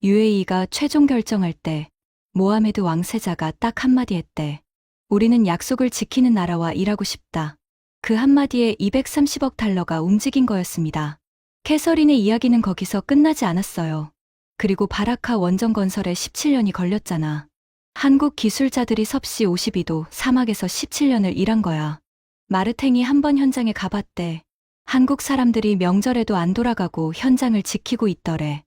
UAE가 최종 결정할 때 모하메드 왕세자가 딱 한마디 했대. 우리는 약속을 지키는 나라와 일하고 싶다. 그 한마디에 230억 달러가 움직인 거였습니다. 캐서린의 이야기는 거기서 끝나지 않았어요. 그리고 바라카 원전 건설에 17년이 걸렸잖아. 한국 기술자들이 섭씨 52도 사막에서 17년을 일한 거야. 마르탱이 한 번 현장에 가봤대. 한국 사람들이 명절에도 안 돌아가고 현장을 지키고 있더래.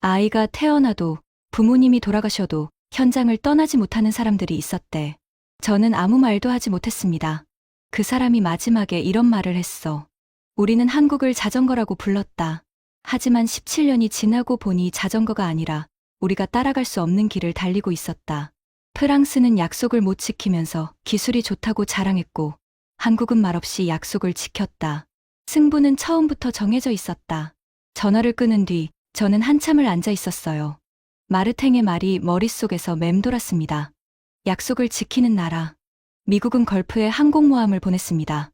아이가 태어나도 부모님이 돌아가셔도 현장을 떠나지 못하는 사람들이 있었대. 저는 아무 말도 하지 못했습니다. 그 사람이 마지막에 이런 말을 했어. 우리는 한국을 자전거라고 불렀다. 하지만 17년이 지나고 보니 자전거가 아니라 우리가 따라갈 수 없는 길을 달리고 있었다. 프랑스는 약속을 못 지키면서 기술이 좋다고 자랑했고 한국은 말없이 약속을 지켰다. 승부는 처음부터 정해져 있었다. 전화를 끊은 뒤 저는 한참을 앉아 있었어요. 마르탱의 말이 머릿속에서 맴돌았습니다. 약속을 지키는 나라. 미국은 걸프에 항공모함을 보냈습니다.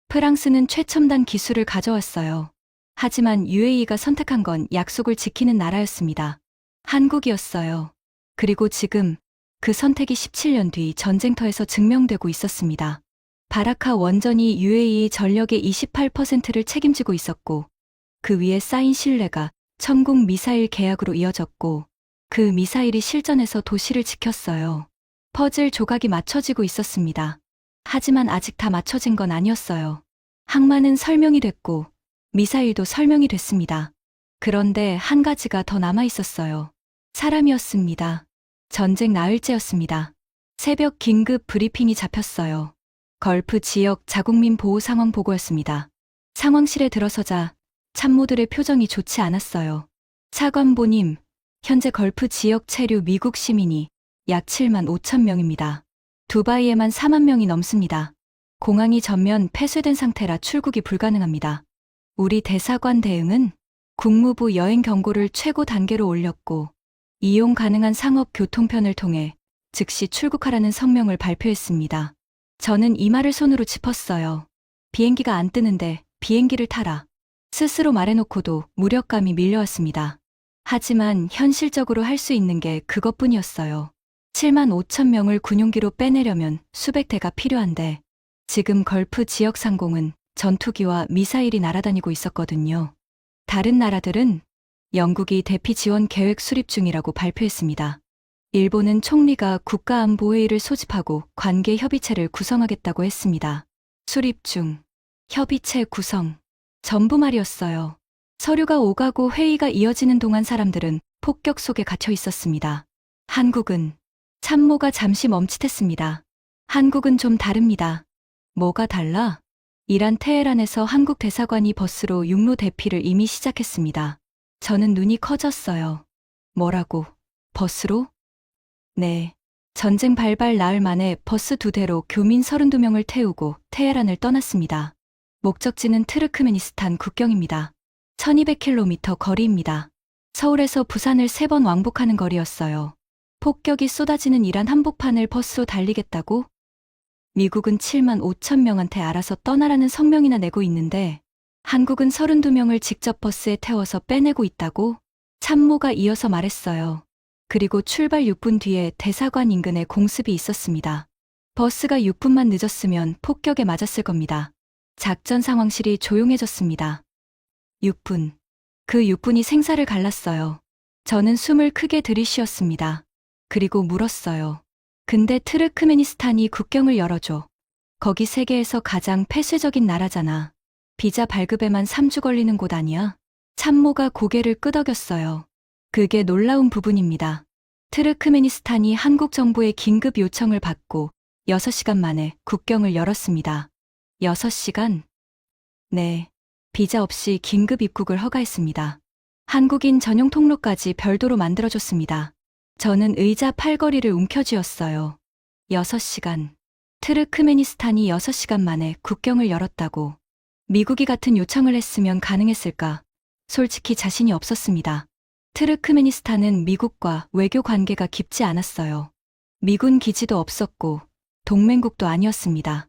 프랑스는 최첨단 기술을 가져왔어요. 하지만 UAE가 선택한 건 약속을 지키는 나라였습니다. 한국이었어요. 그리고 지금 그 선택이 17년 뒤 전쟁터에서 증명되고 있었습니다. 바라카 원전이 UAE 전력의 28%를 책임지고 있었고 그 위에 쌓인 신뢰가 천국 미사일 계약으로 이어졌고 그 미사일이 실전에서 도시를 지켰어요. 퍼즐 조각이 맞춰지고 있었습니다. 하지만 아직 다 맞춰진 건 아니었어요. 항만은 설명이 됐고 미사일도 설명이 됐습니다. 그런데 한 가지가 더 남아 있었어요. 사람이었습니다. 전쟁 나흘째였습니다. 새벽 긴급 브리핑이 잡혔어요. 걸프 지역 자국민 보호 상황 보고였습니다. 상황실에 들어서자 참모들의 표정이 좋지 않았어요. 차관보님, 현재 걸프 지역 체류 미국 시민이 약 7만 5천 명입니다. 두바이에만 4만 명이 넘습니다. 공항이 전면 폐쇄된 상태라 출국이 불가능합니다. 우리 대사관 대응은 국무부 여행 경고를 최고 단계로 올렸고 이용 가능한 상업 교통편을 통해 즉시 출국하라는 성명을 발표했습니다. 저는 이 말을 손으로 짚었어요. 비행기가 안 뜨는데 비행기를 타라. 스스로 말해놓고도 무력감이 밀려왔습니다. 하지만 현실적으로 할 수 있는 게 그것뿐이었어요. 7만 5천 명을 군용기로 빼내려면 수백 대가 필요한데 지금 걸프 지역 상공은 전투기와 미사일이 날아다니고 있었거든요. 다른 나라들은 영국이 대피 지원 계획 수립 중이라고 발표했습니다. 일본은 총리가 국가안보회의를 소집하고 관계 협의체를 구성하겠다고 했습니다. 수립 중, 협의체 구성, 전부 말이었어요. 서류가 오가고 회의가 이어지는 동안 사람들은 폭격 속에 갇혀 있었습니다. 한국은 참모가 잠시 멈칫했습니다. 한국은 좀 다릅니다. 뭐가 달라? 이란 테헤란에서 한국 대사관이 버스로 육로 대피를 이미 시작했습니다. 저는 눈이 커졌어요. 뭐라고? 버스로? 네. 전쟁 발발 나흘 만에 버스 2대로 교민 32명을 태우고 테헤란을 떠났습니다. 목적지는 트르크메니스탄 국경입니다. 1200km 거리입니다. 서울에서 부산을 3번 왕복하는 거리였어요. 폭격이 쏟아지는 이란 한복판을 버스로 달리겠다고? 미국은 7만 5천 명한테 알아서 떠나라는 성명이나 내고 있는데 한국은 32명을 직접 버스에 태워서 빼내고 있다고? 참모가 이어서 말했어요. 그리고 출발 6분 뒤에 대사관 인근에 공습이 있었습니다. 버스가 6분만 늦었으면 폭격에 맞았을 겁니다. 작전 상황실이 조용해졌습니다. 6분. 그 6분이 생사를 갈랐어요. 저는 숨을 크게 들이쉬었습니다. 그리고 물었어요. 근데 트르크메니스탄이 국경을 열어줘. 거기 세계에서 가장 폐쇄적인 나라잖아. 비자 발급에만 3주 걸리는 곳 아니야? 참모가 고개를 끄덕였어요. 그게 놀라운 부분입니다. 트르크메니스탄이 한국 정부의 긴급 요청을 받고 6시간 만에 국경을 열었습니다. 6시간? 네. 비자 없이 긴급 입국을 허가했습니다. 한국인 전용 통로까지 별도로 만들어줬습니다. 저는 의자 팔걸이를 움켜쥐었어요. 6시간. 트르크메니스탄이 6시간 만에 국경을 열었다고. 미국이 같은 요청을 했으면 가능했을까? 솔직히 자신이 없었습니다. 트르크메니스탄은 미국과 외교 관계가 깊지 않았어요. 미군 기지도 없었고 동맹국도 아니었습니다.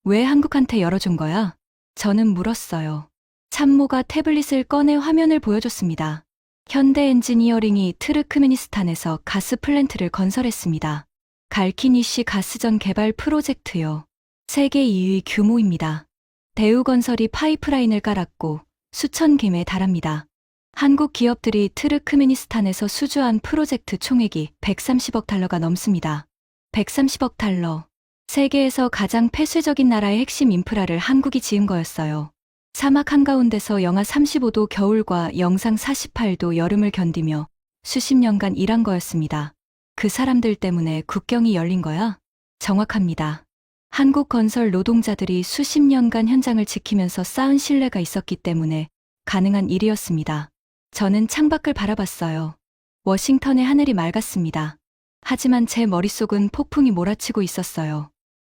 왜 한국한테 열어준 거야? 저는 물었어요. 참모가 태블릿을 꺼내 화면을 보여줬습니다. 현대 엔지니어링이 트르크메니스탄에서 가스 플랜트를 건설했습니다. 갈키니시 가스전 개발 프로젝트요. 세계 2위 규모입니다. 대우건설이 파이프라인을 깔았고 수천 김에 달합니다. 한국 기업들이 트르크메니스탄에서 수주한 프로젝트 총액이 130억 달러가 넘습니다. 130억 달러. 세계에서 가장 폐쇄적인 나라의 핵심 인프라를 한국이 지은 거였어요. 사막 한가운데서 영하 35도 겨울과 영상 48도 여름을 견디며 수십 년간 일한 거였습니다. 그 사람들 때문에 국경이 열린 거야? 정확합니다. 한국 건설 노동자들이 수십 년간 현장을 지키면서 쌓은 신뢰가 있었기 때문에 가능한 일이었습니다. 저는 창밖을 바라봤어요. 워싱턴의 하늘이 맑았습니다. 하지만 제 머릿속은 폭풍이 몰아치고 있었어요.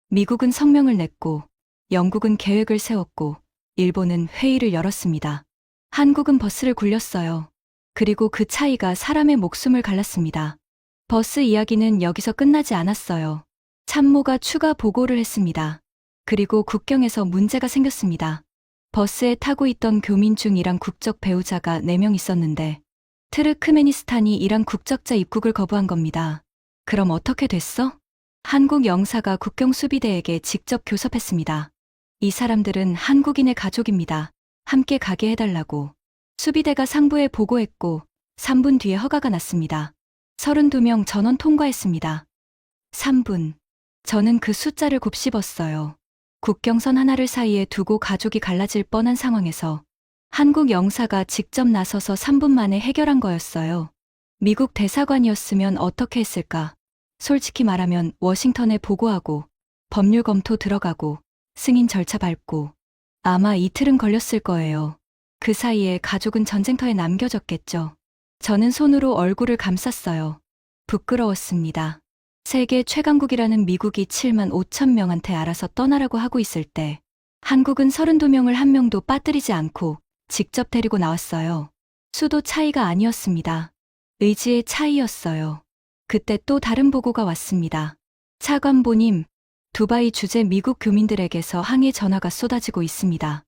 미국은 성명을 냈고, 영국은 계획을 세웠고, 일본은 회의를 열었습니다. 한국은 버스를 굴렸어요. 그리고 그 차이가 사람의 목숨을 갈랐습니다. 버스 이야기는 여기서 끝나지 않았어요. 참모가 추가 보고를 했습니다. 그리고 국경에서 문제가 생겼습니다. 버스에 타고 있던 교민 중 이란 국적 배우자가 4명 있었는데 트르크메니스탄이 이란 국적자 입국을 거부한 겁니다. 그럼 어떻게 됐어? 한국 영사가 국경 수비대에게 직접 교섭했습니다. 이 사람들은 한국인의 가족입니다. 함께 가게 해달라고. 수비대가 상부에 보고했고 3분 뒤에 허가가 났습니다. 32명 전원 통과했습니다. 3분. 저는 그 숫자를 곱씹었어요. 국경선 하나를 사이에 두고 가족이 갈라질 뻔한 상황에서 한국 영사가 직접 나서서 3분 만에 해결한 거였어요. 미국 대사관이었으면 어떻게 했을까? 솔직히 말하면 워싱턴에 보고하고 법률 검토 들어가고 승인 절차 밟고 아마 이틀은 걸렸을 거예요. 그 사이에 가족은 전쟁터에 남겨졌겠죠. 저는 손으로 얼굴을 감쌌어요. 부끄러웠습니다. 세계 최강국이라는 미국이 7만 5천 명한테 알아서 떠나라고 하고 있을 때 한국은 32명을 한 명도 빠뜨리지 않고 직접 데리고 나왔어요. 수도 차이가 아니었습니다. 의지의 차이였어요. 그때 또 다른 보고가 왔습니다. 차관보님, 두바이 주재 미국 교민들에게서 항의 전화가 쏟아지고 있습니다.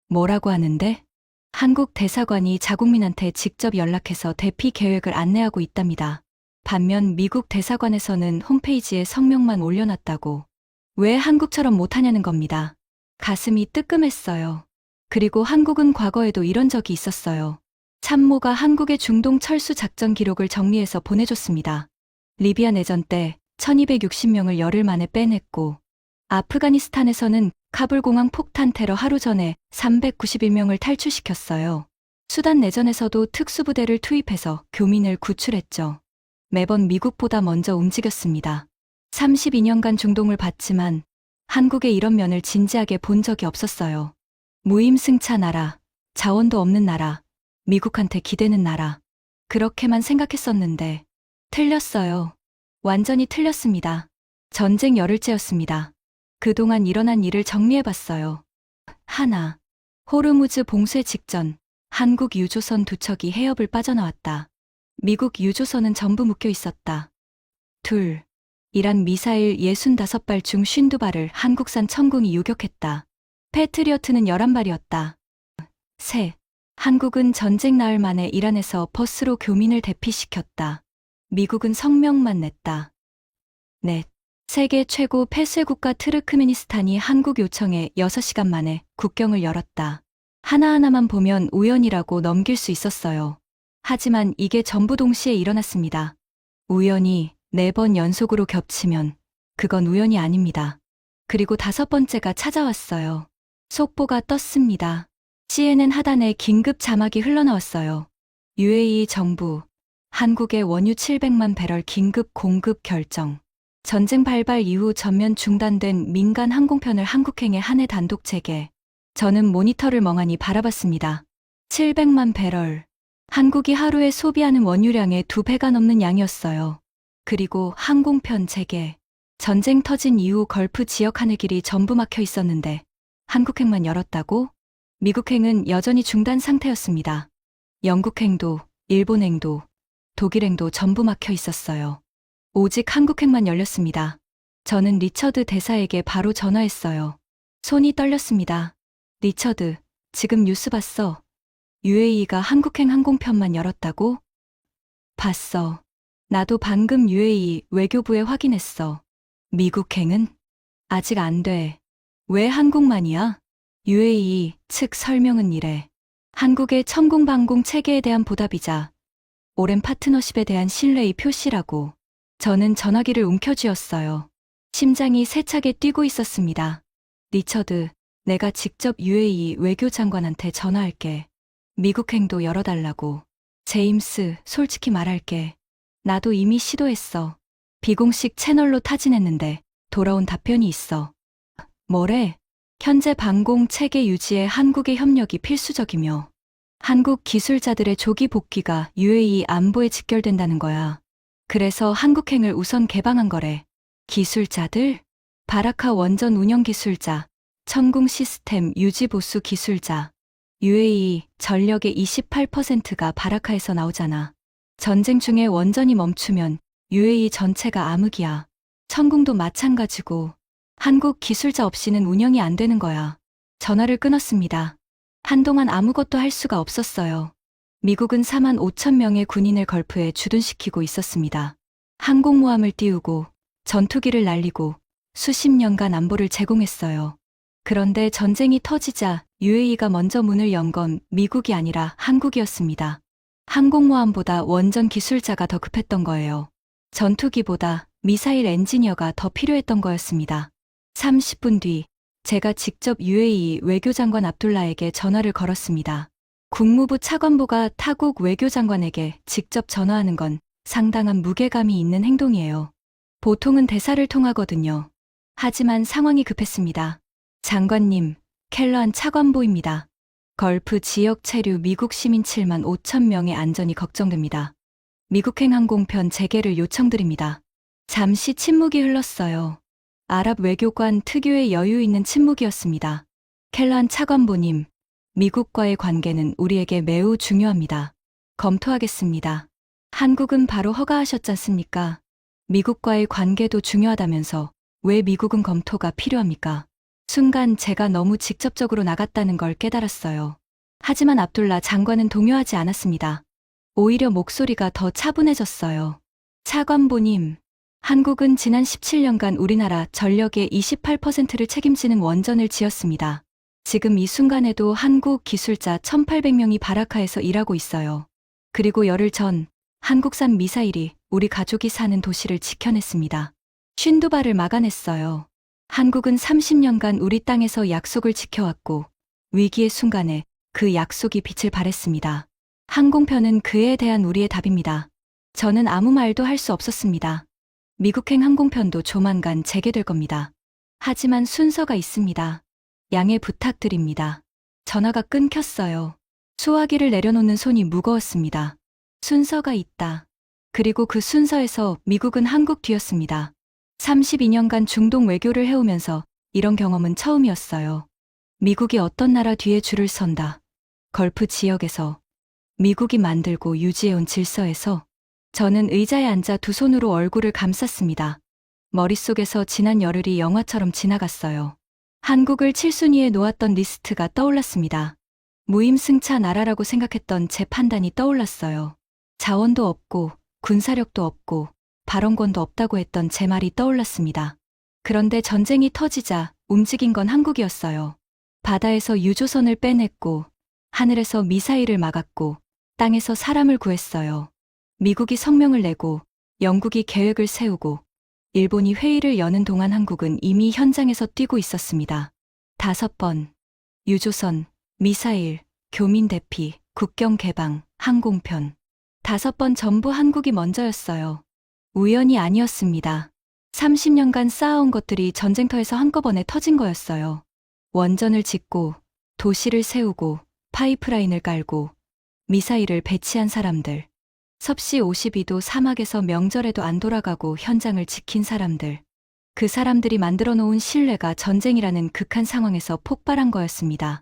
뭐라고 하는데? 한국 대사관이 자국민한테 직접 연락해서 대피 계획을 안내하고 있답니다. 반면 미국 대사관에서는 홈페이지에 성명만 올려놨다고. 왜 한국처럼 못하냐는 겁니다. 가슴이 뜨끔했어요. 그리고 한국은 과거에도 이런 적이 있었어요. 참모가 한국의 중동 철수 작전 기록을 정리해서 보내줬습니다. 리비아 내전 때 1260명을 열흘 만에 빼냈고, 아프가니스탄에서는 카불 공항 폭탄 테러 하루 전에 391명을 탈출시켰어요. 수단 내전에서도 특수부대를 투입해서 교민을 구출했죠. 매번 미국보다 먼저 움직였습니다. 32년간 중동을 봤지만 한국의 이런 면을 진지하게 본 적이 없었어요. 무임승차 나라, 자원도 없는 나라, 미국한테 기대는 나라. 그렇게만 생각했었는데 틀렸어요. 완전히 틀렸습니다. 전쟁 열흘째였습니다. 그동안 일어난 일을 정리해봤어요. 하나, 호르무즈 봉쇄 직전 한국 유조선 2척이 해협을 빠져나왔다. 미국 유조선은 전부 묶여 있었다. 둘, 이란 미사일 65발 중 52발을 한국산 천궁이 요격했다. 패트리어트는 11발이었다. 셋, 한국은 전쟁 나흘 만에 이란에서 버스로 교민을 대피시켰다. 미국은 성명만 냈다. 넷, 세계 최고 폐쇄국가 트르크메니스탄이 한국 요청에 6시간 만에 국경을 열었다. 하나하나만 보면 우연이라고 넘길 수 있었어요. 하지만 이게 전부 동시에 일어났습니다. 우연이 4번 연속으로 겹치면 그건 우연이 아닙니다. 그리고 5번째가 찾아왔어요. 속보가 떴습니다. CNN 하단에 긴급 자막이 흘러나왔어요. UAE 정부, 한국의 원유 700만 배럴 긴급 공급 결정. 전쟁 발발 이후 전면 중단된 민간 항공편을 한국행의 한 해 단독 재개. 저는 모니터를 멍하니 바라봤습니다. 700만 배럴. 한국이 하루에 소비하는 원유량의 2배가 넘는 양이었어요. 그리고 항공편 재개. 전쟁 터진 이후 걸프 지역 하늘길이 전부 막혀 있었는데 한국행만 열었다고? 미국행은 여전히 중단 상태였습니다. 영국행도, 일본행도, 독일행도 전부 막혀 있었어요. 오직 한국행만 열렸습니다. 저는 리처드 대사에게 바로 전화했어요. 손이 떨렸습니다. 리처드, 지금 뉴스 봤어. UAE가 한국행 항공편만 열었다고? 봤어. 나도 방금 UAE 외교부에 확인했어. 미국행은? 아직 안 돼. 왜 한국만이야? UAE 측 설명은 이래. 한국의 천공방공 체계에 대한 보답이자 오랜 파트너십에 대한 신뢰의 표시라고. 저는 전화기를 움켜쥐었어요. 심장이 세차게 뛰고 있었습니다. 리처드, 내가 직접 UAE 외교장관한테 전화할게. 미국행도 열어달라고. 제임스, 솔직히 말할게. 나도 이미 시도했어. 비공식 채널로 타진했는데 돌아온 답변이 있어. 뭐래? 현재 방공 체계 유지에 한국의 협력이 필수적이며 한국 기술자들의 조기 복귀가 UAE 안보에 직결된다는 거야. 그래서 한국행을 우선 개방한 거래. 기술자들? 바라카 원전 운영 기술자, 천궁 시스템 유지 보수 기술자. UAE 전력의 28%가 바라카에서 나오잖아. 전쟁 중에 원전이 멈추면 UAE 전체가 암흑이야. 천궁도 마찬가지고 한국 기술자 없이는 운영이 안 되는 거야. 전화를 끊었습니다. 한동안 아무것도 할 수가 없었어요. 미국은 4만 5천 명의 군인을 걸프에 주둔시키고 있었습니다. 항공모함을 띄우고 전투기를 날리고 수십 년간 안보를 제공했어요. 그런데 전쟁이 터지자 UAE가 먼저 문을 연 건 미국이 아니라 한국이었습니다. 항공모함보다 원전 기술자가 더 급했던 거예요. 전투기보다 미사일 엔지니어가 더 필요했던 거였습니다. 30분 뒤 제가 직접 UAE 외교장관 압둘라에게 전화를 걸었습니다. 국무부 차관보가 타국 외교장관에게 직접 전화하는 건 상당한 무게감이 있는 행동이에요. 보통은 대사를 통하거든요. 하지만 상황이 급했습니다. 장관님, 켈러한 차관보입니다. 걸프 지역 체류 미국 시민 7만 5천 명의 안전이 걱정됩니다. 미국행 항공편 재개를 요청드립니다. 잠시 침묵이 흘렀어요. 아랍 외교관 특유의 여유 있는 침묵이었습니다. 켈러한 차관보님, 미국과의 관계는 우리에게 매우 중요합니다. 검토하겠습니다. 한국은 바로 허가하셨지 않습니까? 미국과의 관계도 중요하다면서 왜 미국은 검토가 필요합니까? 순간 제가 너무 직접적으로 나갔다는 걸 깨달았어요. 하지만 압둘라 장관은 동요하지 않았습니다. 오히려 목소리가 더 차분해졌어요. 차관보님, 한국은 지난 17년간 우리나라 전력의 28%를 책임지는 원전을 지었습니다. 지금 이 순간에도 한국 기술자 1,800명이 바라카에서 일하고 있어요. 그리고 열흘 전 한국산 미사일이 우리 가족이 사는 도시를 지켜냈습니다. 52발을 막아냈어요. 한국은 30년간 우리 땅에서 약속을 지켜왔고 위기의 순간에 그 약속이 빛을 발했습니다. 항공편은 그에 대한 우리의 답입니다. 저는 아무 말도 할 수 없었습니다. 미국행 항공편도 조만간 재개될 겁니다. 하지만 순서가 있습니다. 양해 부탁드립니다. 전화가 끊겼어요. 수화기를 내려놓는 손이 무거웠습니다. 순서가 있다. 그리고 그 순서에서 미국은 한국 뒤였습니다. 32년간 중동 외교를 해오면서 이런 경험은 처음이었어요. 미국이 어떤 나라 뒤에 줄을 선다. 걸프 지역에서, 미국이 만들고 유지해온 질서에서. 저는 의자에 앉아 두 손으로 얼굴을 감쌌습니다. 머릿속에서 지난 열흘이 영화처럼 지나갔어요. 한국을 7순위에 놓았던 리스트가 떠올랐습니다. 무임승차 나라라고 생각했던 제 판단이 떠올랐어요. 자원도 없고 군사력도 없고 발언권도 없다고 했던 제 말이 떠올랐습니다. 그런데 전쟁이 터지자 움직인 건 한국이었어요. 바다에서 유조선을 빼냈고 하늘에서 미사일을 막았고 땅에서 사람을 구했어요. 미국이 성명을 내고 영국이 계획을 세우고 일본이 회의를 여는 동안 한국은 이미 현장에서 뛰고 있었습니다. 5번, 유조선, 미사일, 교민 대피, 국경 개방, 항공편. 5번 전부 한국이 먼저였어요. 우연이 아니었습니다. 30년간 쌓아온 것들이 전쟁터에서 한꺼번에 터진 거였어요. 원전을 짓고, 도시를 세우고, 파이프라인을 깔고, 미사일을 배치한 사람들. 섭씨 52도 사막에서 명절에도 안 돌아가고 현장을 지킨 사람들. 그 사람들이 만들어 놓은 신뢰가 전쟁이라는 극한 상황에서 폭발한 거였습니다.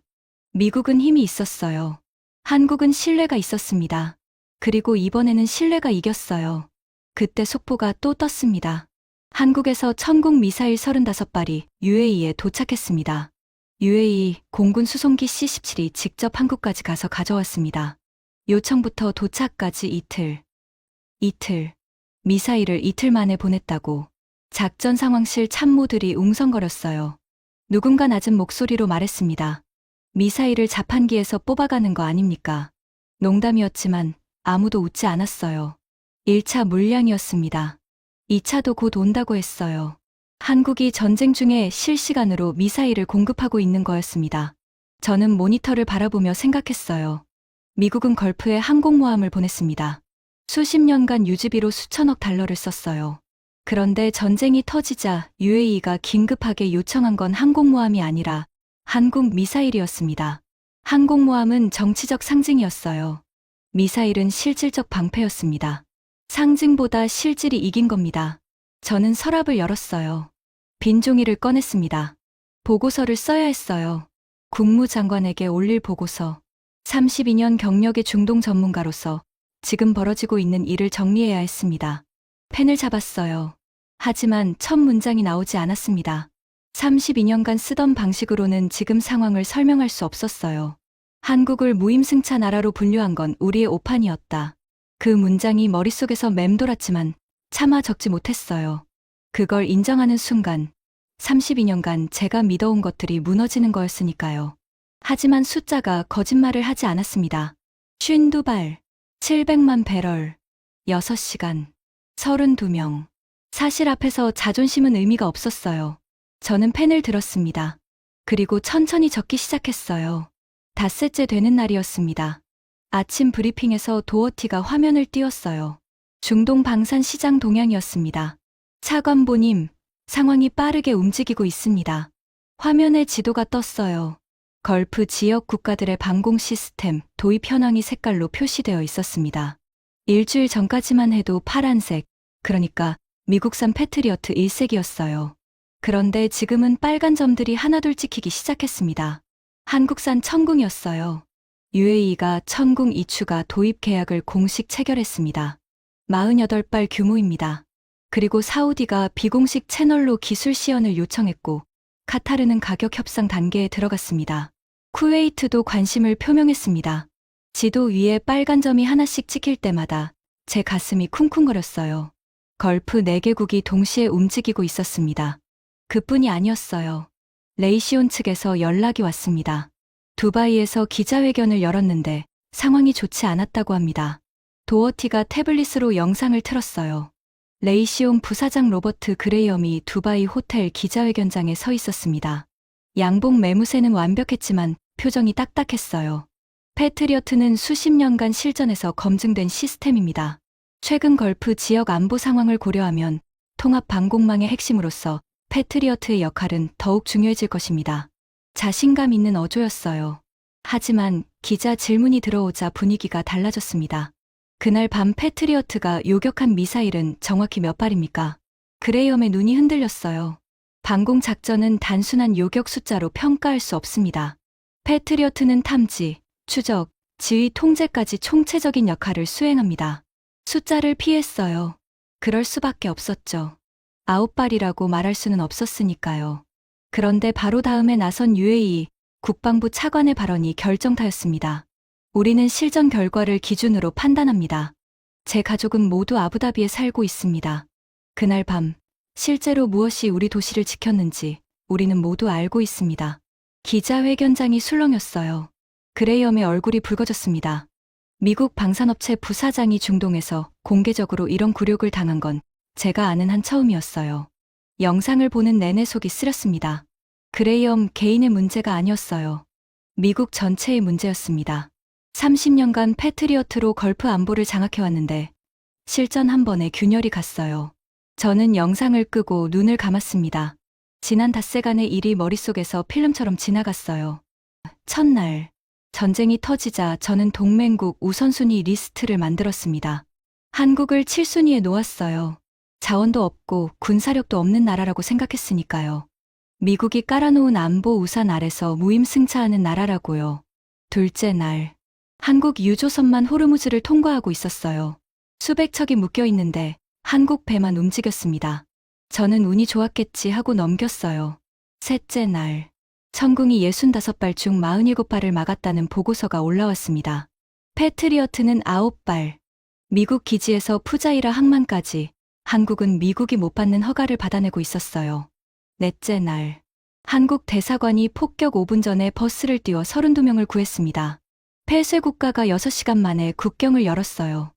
미국은 힘이 있었어요. 한국은 신뢰가 있었습니다. 그리고 이번에는 신뢰가 이겼어요. 그때 속보가 또 떴습니다. 한국에서 천궁 미사일 35발이 UAE에 도착했습니다. UAE 공군 수송기 C-17이 직접 한국까지 가서 가져왔습니다. 요청부터 도착까지 이틀. 미사일을 이틀 만에 보냈다고. 작전 상황실 참모들이 웅성거렸어요. 누군가 낮은 목소리로 말했습니다. 미사일을 자판기에서 뽑아가는 거 아닙니까? 농담이었지만 아무도 웃지 않았어요. 1차 물량이었습니다. 2차도 곧 온다고 했어요. 한국이 전쟁 중에 실시간으로 미사일을 공급하고 있는 거였습니다. 저는 모니터를 바라보며 생각했어요. 미국은 걸프에 항공모함을 보냈습니다. 수십 년간 유지비로 수천억 달러를 썼어요. 그런데 전쟁이 터지자 UAE가 긴급하게 요청한 건 항공모함이 아니라 한국 미사일이었습니다. 항공모함은 정치적 상징이었어요. 미사일은 실질적 방패였습니다. 상징보다 실질이 이긴 겁니다. 저는 서랍을 열었어요. 빈 종이를 꺼냈습니다. 보고서를 써야 했어요. 국무장관에게 올릴 보고서. 32년 경력의 중동 전문가로서 지금 벌어지고 있는 일을 정리해야 했습니다. 펜을 잡았어요. 하지만 첫 문장이 나오지 않았습니다. 32년간 쓰던 방식으로는 지금 상황을 설명할 수 없었어요. 한국을 무임승차 나라로 분류한 건 우리의 오판이었다. 그 문장이 머릿속에서 맴돌았지만 차마 적지 못했어요. 그걸 인정하는 순간 32년간 제가 믿어온 것들이 무너지는 거였으니까요. 하지만 숫자가 거짓말을 하지 않았습니다. 52발, 700만 배럴, 6시간, 32명. 사실 앞에서 자존심은 의미가 없었어요. 저는 펜을 들었습니다. 그리고 천천히 적기 시작했어요. 닷새째 되는 날이었습니다. 아침 브리핑에서 도어티가 화면을 띄웠어요. 중동 방산 시장 동향이었습니다. 차관보님, 상황이 빠르게 움직이고 있습니다. 화면에 지도가 떴어요. 걸프 지역 국가들의 방공 시스템 도입 현황이 색깔로 표시되어 있었습니다. 일주일 전까지만 해도 파란색, 그러니까 미국산 패트리어트 1색이었어요. 그런데 지금은 빨간 점들이 하나둘 찍히기 시작했습니다. 한국산 천궁이었어요. UAE가 천궁 2추가 도입 계약을 공식 체결했습니다. 48발 규모입니다. 그리고 사우디가 비공식 채널로 기술 시연을 요청했고 카타르는 가격 협상 단계에 들어갔습니다. 쿠웨이트도 관심을 표명했습니다. 지도 위에 빨간 점이 하나씩 찍힐 때마다 제 가슴이 쿵쿵거렸어요. 걸프 4개국이 동시에 움직이고 있었습니다. 그뿐이 아니었어요. 레이시온 측에서 연락이 왔습니다. 두바이에서 기자회견을 열었는데 상황이 좋지 않았다고 합니다. 도어티가 태블릿으로 영상을 틀었어요. 레이시온 부사장 로버트 그레이엄이 두바이 호텔 기자회견장에 서 있었습니다. 양복 매무새는 완벽했지만 표정이 딱딱했어요. 패트리어트는 수십 년간 실전에서 검증된 시스템입니다. 최근 걸프 지역 안보 상황을 고려하면 통합 방공망의 핵심으로서 패트리어트의 역할은 더욱 중요해질 것입니다. 자신감 있는 어조였어요. 하지만 기자 질문이 들어오자 분위기가 달라졌습니다. 그날 밤 패트리어트가 요격한 미사일은 정확히 몇 발입니까? 그레이엄의 눈이 흔들렸어요. 방공 작전은 단순한 요격 숫자로 평가할 수 없습니다. 패트리어트는 탐지, 추적, 지휘 통제까지 총체적인 역할을 수행합니다. 숫자를 피했어요. 그럴 수밖에 없었죠. 9발이라고 말할 수는 없었으니까요. 그런데 바로 다음에 나선 UAE 국방부 차관의 발언이 결정타였습니다. 우리는 실전 결과를 기준으로 판단합니다. 제 가족은 모두 아부다비에 살고 있습니다. 그날 밤 실제로 무엇이 우리 도시를 지켰는지 우리는 모두 알고 있습니다. 기자회견장이 술렁였어요. 그레이엄의 얼굴이 붉어졌습니다. 미국 방산업체 부사장이 중동에서 공개적으로 이런 굴욕을 당한 건 제가 아는 한 처음이었어요. 영상을 보는 내내 속이 쓰렸습니다. 그레이엄 개인의 문제가 아니었어요. 미국 전체의 문제였습니다. 30년간 패트리어트로 걸프 안보를 장악해왔는데 실전 한 번에 균열이 갔어요. 저는 영상을 끄고 눈을 감았습니다. 지난 닷새간의 일이 머릿속에서 필름처럼 지나갔어요. 첫날, 전쟁이 터지자 저는 동맹국 우선순위 리스트를 만들었습니다. 한국을 7순위에 놓았어요. 자원도 없고 군사력도 없는 나라라고 생각했으니까요. 미국이 깔아놓은 안보 우산 아래서 무임승차하는 나라라고요. 둘째 날, 한국 유조선만 호르무즈를 통과하고 있었어요. 수백 척이 묶여 있는데 한국 배만 움직였습니다. 저는 운이 좋았겠지 하고 넘겼어요. 셋째 날, 천궁이 65발 중 47발을 막았다는 보고서가 올라왔습니다. 패트리어트는 9발, 미국 기지에서 푸자이라 항만까지 한국은 미국이 못 받는 허가를 받아내고 있었어요. 넷째 날. 한국 대사관이 폭격 5분 전에 버스를 띄워 32명을 구했습니다. 폐쇄 국가가 6시간 만에 국경을 열었어요.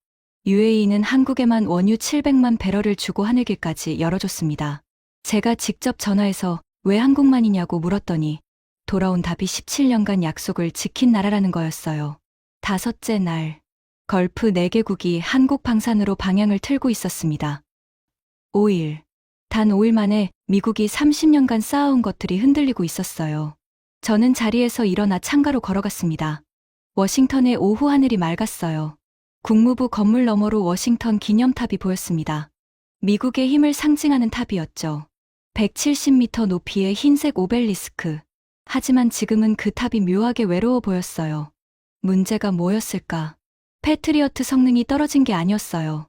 UAE는 한국에만 원유 700만 배럴을 주고 하늘길까지 열어줬습니다. 제가 직접 전화해서 왜 한국만이냐고 물었더니 돌아온 답이 17년간 약속을 지킨 나라라는 거였어요. 다섯째 날. 걸프 4개국이 한국 방산으로 방향을 틀고 있었습니다. 5일. 단 5일 만에 미국이 30년간 쌓아온 것들이 흔들리고 있었어요. 저는 자리에서 일어나 창가로 걸어갔습니다. 워싱턴의 오후 하늘이 맑았어요. 국무부 건물 너머로 워싱턴 기념탑이 보였습니다. 미국의 힘을 상징하는 탑이었죠. 170m 높이의 흰색 오벨리스크. 하지만 지금은 그 탑이 묘하게 외로워 보였어요. 문제가 뭐였을까? 패트리어트 성능이 떨어진 게 아니었어요.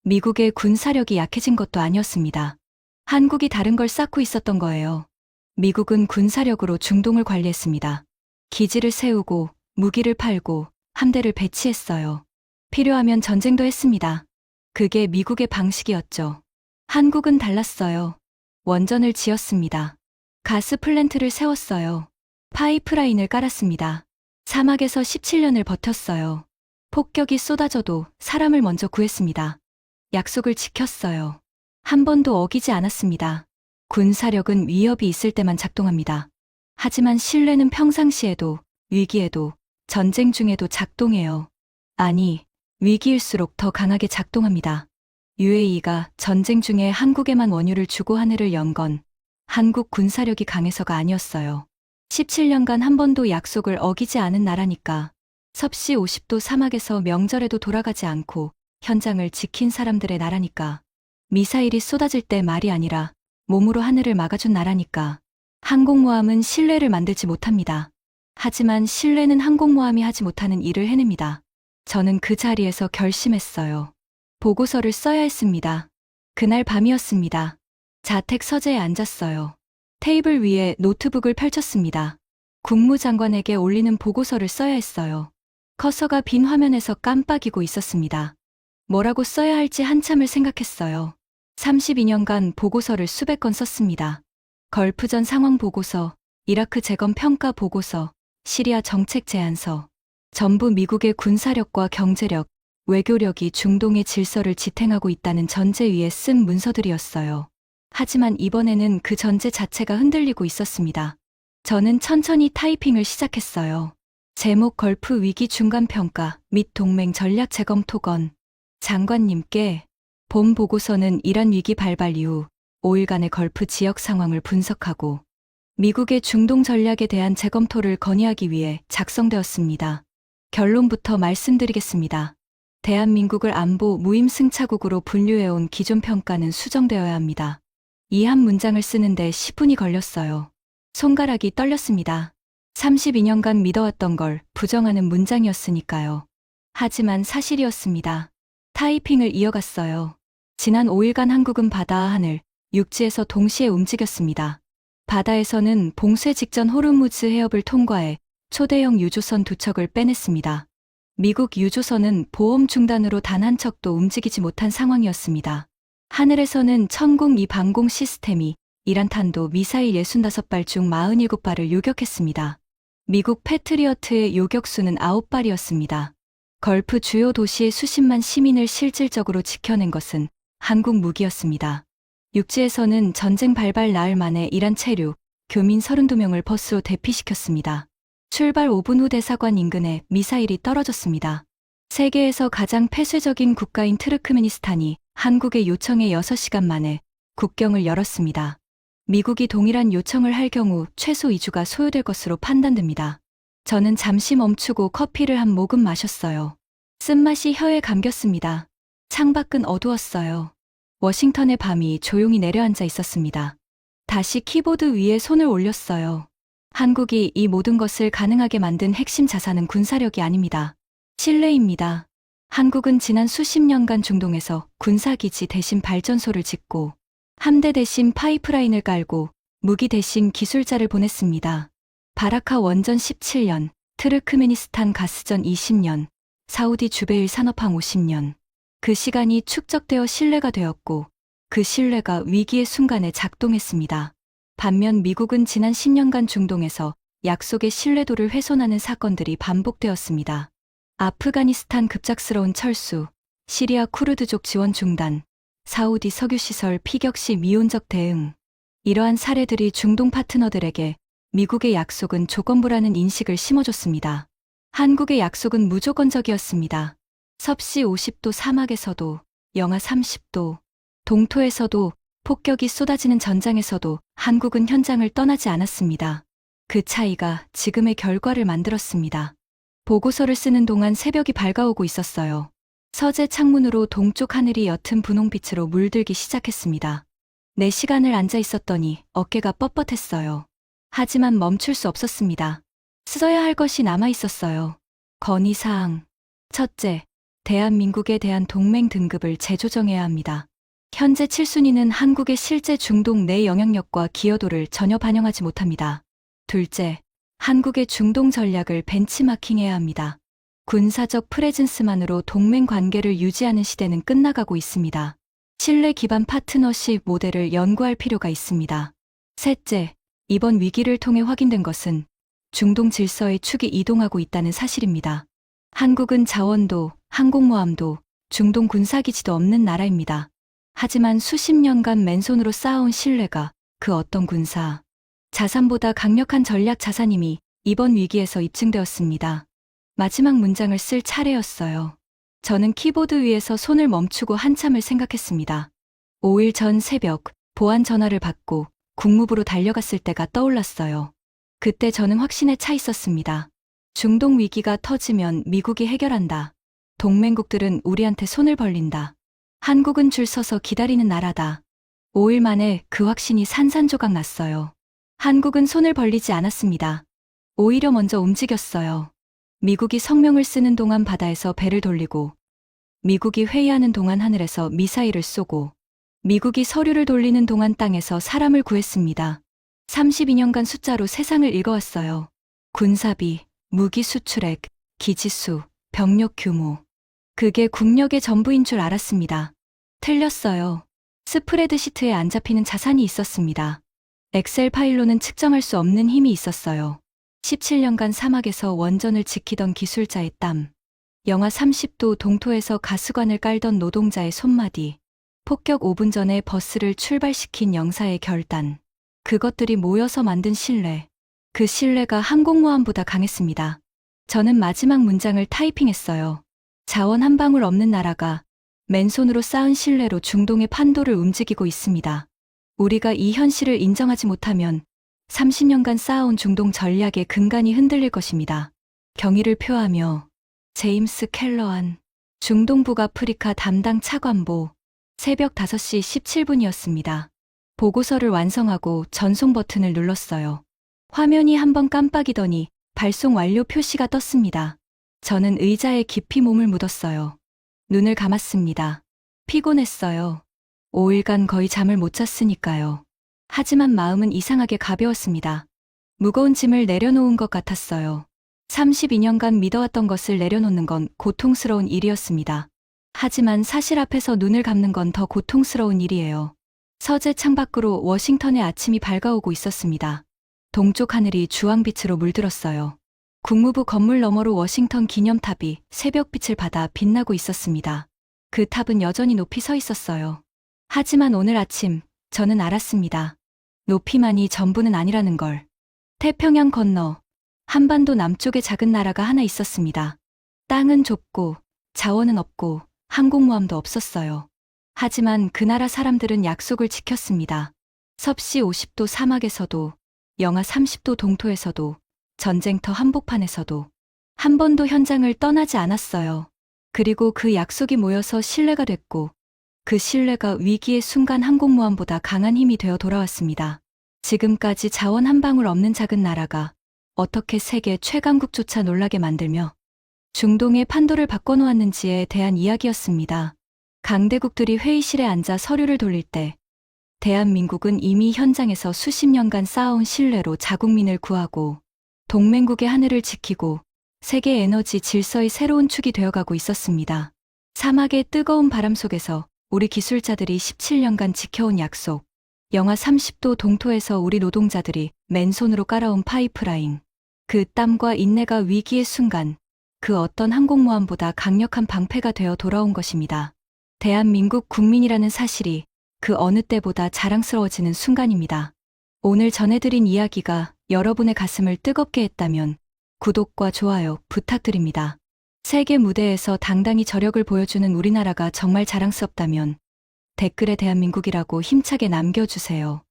미국의 군사력이 약해진 것도 아니었습니다. 한국이 다른 걸 쌓고 있었던 거예요. 미국은 군사력으로 중동을 관리했습니다. 기지를 세우고 무기를 팔고 함대를 배치했어요. 필요하면 전쟁도 했습니다. 그게 미국의 방식이었죠. 한국은 달랐어요. 원전을 지었습니다. 가스 플랜트를 세웠어요. 파이프라인을 깔았습니다. 사막에서 17년을 버텼어요. 폭격이 쏟아져도 사람을 먼저 구했습니다. 약속을 지켰어요. 한 번도 어기지 않았습니다. 군사력은 위협이 있을 때만 작동합니다. 하지만 신뢰는 평상시에도, 위기에도, 전쟁 중에도 작동해요. 아니, 위기일수록 더 강하게 작동합니다. UAE가 전쟁 중에 한국에만 원유를 주고 하늘을 연 건 한국 군사력이 강해서가 아니었어요. 17년간 한 번도 약속을 어기지 않은 나라니까. 섭씨 50도 사막에서 명절에도 돌아가지 않고 현장을 지킨 사람들의 나라니까. 미사일이 쏟아질 때 말이 아니라 몸으로 하늘을 막아준 나라니까. 항공모함은 신뢰를 만들지 못합니다. 하지만 신뢰는 항공모함이 하지 못하는 일을 해냅니다. 저는 그 자리에서 결심했어요. 보고서를 써야 했습니다. 그날 밤이었습니다. 자택 서재에 앉았어요. 테이블 위에 노트북을 펼쳤습니다. 국무장관에게 올리는 보고서를 써야 했어요. 커서가 빈 화면에서 깜빡이고 있었습니다. 뭐라고 써야 할지 한참을 생각했어요. 32년간 보고서를 수백 건 썼습니다. 걸프전 상황 보고서, 이라크 재건 평가 보고서, 시리아 정책 제안서. 전부 미국의 군사력과 경제력, 외교력이 중동의 질서를 지탱하고 있다는 전제 위에 쓴 문서들이었어요. 하지만 이번에는 그 전제 자체가 흔들리고 있었습니다. 저는 천천히 타이핑을 시작했어요. 제목 걸프 위기 중간평가 및 동맹 전략 재검토건. 장관님께 본 보고서는 이란 위기 발발 이후 5일간의 걸프 지역 상황을 분석하고 미국의 중동 전략에 대한 재검토를 건의하기 위해 작성되었습니다. 결론부터 말씀드리겠습니다. 대한민국을 안보 무임승차국으로 분류해온 기존 평가는 수정되어야 합니다. 이 한 문장을 쓰는데 10분이 걸렸어요. 손가락이 떨렸습니다. 32년간 믿어왔던 걸 부정하는 문장이었으니까요. 하지만 사실이었습니다. 타이핑을 이어갔어요. 지난 5일간 한국은 바다, 하늘, 육지에서 동시에 움직였습니다. 바다에서는 봉쇄 직전 호르무즈 해협을 통과해 초대형 유조선 2척을 빼냈습니다. 미국 유조선은 보험 중단으로 단 한 척도 움직이지 못한 상황이었습니다. 하늘에서는 천공 2 방공 시스템이 이란 탄도 미사일 65발 중 47발을 요격했습니다. 미국 패트리어트의 요격수는 9발이었습니다. 걸프 주요 도시의 수십만 시민을 실질적으로 지켜낸 것은 한국 무기였습니다. 육지에서는 전쟁 발발 나흘 만에 이란 체류, 교민 32명을 버스로 대피시켰습니다. 출발 5분 후 대사관 인근에 미사일이 떨어졌습니다. 세계에서 가장 폐쇄적인 국가인 트르크메니스탄이 한국의 요청에 6시간 만에 국경을 열었습니다. 미국이 동일한 요청을 할 경우 최소 2주가 소요될 것으로 판단됩니다. 저는 잠시 멈추고 커피를 한 모금 마셨어요. 쓴맛이 혀에 감겼습니다. 창밖은 어두웠어요. 워싱턴의 밤이 조용히 내려앉아 있었습니다. 다시 키보드 위에 손을 올렸어요. 한국이 이 모든 것을 가능하게 만든 핵심 자산은 군사력이 아닙니다. 신뢰입니다. 한국은 지난 수십 년간 중동에서 군사기지 대신 발전소를 짓고 함대 대신 파이프라인을 깔고 무기 대신 기술자를 보냈습니다. 바라카 원전 17년, 트르크메니스탄 가스전 20년, 사우디 주베일 산업항 50년. 그 시간이 축적되어 신뢰가 되었고 그 신뢰가 위기의 순간에 작동했습니다. 반면 미국은 지난 10년간 중동에서 약속의 신뢰도를 훼손하는 사건들이 반복되었습니다. 아프가니스탄 급작스러운 철수, 시리아 쿠르드족 지원 중단, 사우디 석유시설 피격 시 미온적 대응. 이러한 사례들이 중동 파트너들에게 미국의 약속은 조건부라는 인식을 심어줬습니다. 한국의 약속은 무조건적이었습니다. 섭씨 50도 사막에서도, 영하 30도, 동토에서도, 폭격이 쏟아지는 전장에서도 한국은 현장을 떠나지 않았습니다. 그 차이가 지금의 결과를 만들었습니다. 보고서를 쓰는 동안 새벽이 밝아오고 있었어요. 서재 창문으로 동쪽 하늘이 옅은 분홍빛으로 물들기 시작했습니다. 4시간을 앉아 있었더니 어깨가 뻣뻣했어요. 하지만 멈출 수 없었습니다. 써야 할 것이 남아 있었어요. 건의사항. 첫째, 대한민국에 대한 동맹 등급을 재조정해야 합니다. 현재 7순위는 한국의 실제 중동 내 영향력과 기여도를 전혀 반영하지 못합니다. 둘째, 한국의 중동 전략을 벤치마킹해야 합니다. 군사적 프레젠스만으로 동맹 관계를 유지하는 시대는 끝나가고 있습니다. 신뢰 기반 파트너십 모델을 연구할 필요가 있습니다. 셋째, 이번 위기를 통해 확인된 것은 중동 질서의 축이 이동하고 있다는 사실입니다. 한국은 자원도, 항공모함도, 중동 군사기지도 없는 나라입니다. 하지만 수십 년간 맨손으로 쌓아온 신뢰가 그 어떤 군사, 자산보다 강력한 전략 자산임이 이번 위기에서 입증되었습니다. 마지막 문장을 쓸 차례였어요. 저는 키보드 위에서 손을 멈추고 한참을 생각했습니다. 5일 전 새벽 보안 전화를 받고 국무부로 달려갔을 때가 떠올랐어요. 그때 저는 확신에 차 있었습니다. 중동 위기가 터지면 미국이 해결한다. 동맹국들은 우리한테 손을 벌린다. 한국은 줄 서서 기다리는 나라다. 5일 만에 그 확신이 산산조각 났어요. 한국은 손을 벌리지 않았습니다. 오히려 먼저 움직였어요. 미국이 성명을 쓰는 동안 바다에서 배를 돌리고, 미국이 회의하는 동안 하늘에서 미사일을 쏘고, 미국이 서류를 돌리는 동안 땅에서 사람을 구했습니다. 32년간 숫자로 세상을 읽어왔어요. 군사비, 무기 수출액, 기지수, 병력 규모. 그게 국력의 전부인 줄 알았습니다. 틀렸어요. 스프레드시트에 안 잡히는 자산이 있었습니다. 엑셀 파일로는 측정할 수 없는 힘이 있었어요. 17년간 사막에서 원전을 지키던 기술자의 땀, 영하 30도 동토에서 가스관을 깔던 노동자의 손마디, 폭격 5분 전에 버스를 출발시킨 영사의 결단. 그것들이 모여서 만든 신뢰. 그 신뢰가 항공모함보다 강했습니다. 저는 마지막 문장을 타이핑했어요. 자원 한 방울 없는 나라가 맨손으로 쌓은 신뢰로 중동의 판도를 움직이고 있습니다. 우리가 이 현실을 인정하지 못하면 30년간 쌓아온 중동 전략의 근간이 흔들릴 것입니다. 경의를 표하며 제임스 켈러한 중동 북아프리카 담당 차관보 새벽 5시 17분이었습니다. 보고서를 완성하고 전송 버튼을 눌렀어요. 화면이 한번 깜빡이더니 발송 완료 표시가 떴습니다. 저는 의자에 깊이 몸을 묻었어요. 눈을 감았습니다. 피곤했어요. 5일간 거의 잠을 못 잤으니까요. 하지만 마음은 이상하게 가벼웠습니다. 무거운 짐을 내려놓은 것 같았어요. 32년간 믿어왔던 것을 내려놓는 건 고통스러운 일이었습니다. 하지만 사실 앞에서 눈을 감는 건 더 고통스러운 일이에요. 서재 창밖으로 워싱턴의 아침이 밝아오고 있었습니다. 동쪽 하늘이 주황빛으로 물들었어요. 국무부 건물 너머로 워싱턴 기념탑이 새벽빛을 받아 빛나고 있었습니다. 그 탑은 여전히 높이 서 있었어요. 하지만 오늘 아침 저는 알았습니다. 높이만이 전부는 아니라는 걸. 태평양 건너 한반도 남쪽에 작은 나라가 하나 있었습니다. 땅은 좁고 자원은 없고 항공모함도 없었어요. 하지만 그 나라 사람들은 약속을 지켰습니다. 섭씨 50도 사막에서도, 영하 30도 동토에서도, 전쟁터 한복판에서도 한 번도 현장을 떠나지 않았어요. 그리고 그 약속이 모여서 신뢰가 됐고, 그 신뢰가 위기의 순간 항공모함보다 강한 힘이 되어 돌아왔습니다. 지금까지 자원 한 방울 없는 작은 나라가 어떻게 세계 최강국조차 놀라게 만들며 중동의 판도를 바꿔놓았는지에 대한 이야기였습니다. 강대국들이 회의실에 앉아 서류를 돌릴 때 대한민국은 이미 현장에서 수십 년간 쌓아온 신뢰로 자국민을 구하고 동맹국의 하늘을 지키고 세계 에너지 질서의 새로운 축이 되어가고 있었습니다. 사막의 뜨거운 바람 속에서 우리 기술자들이 17년간 지켜온 약속. 영하 30도 동토에서 우리 노동자들이 맨손으로 깔아온 파이프라인. 그 땀과 인내가 위기의 순간, 그 어떤 항공모함보다 강력한 방패가 되어 돌아온 것입니다. 대한민국 국민이라는 사실이 그 어느 때보다 자랑스러워지는 순간입니다. 오늘 전해드린 이야기가 여러분의 가슴을 뜨겁게 했다면 구독과 좋아요 부탁드립니다. 세계 무대에서 당당히 저력을 보여주는 우리나라가 정말 자랑스럽다면 댓글에 대한민국이라고 힘차게 남겨주세요.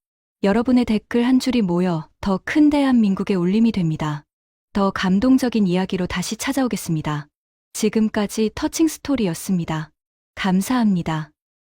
여러분의 댓글 한 줄이 모여 더 큰 대한민국의 울림이 됩니다. 더 감동적인 이야기로 다시 찾아오겠습니다. 지금까지 터칭 스토리였습니다. 감사합니다.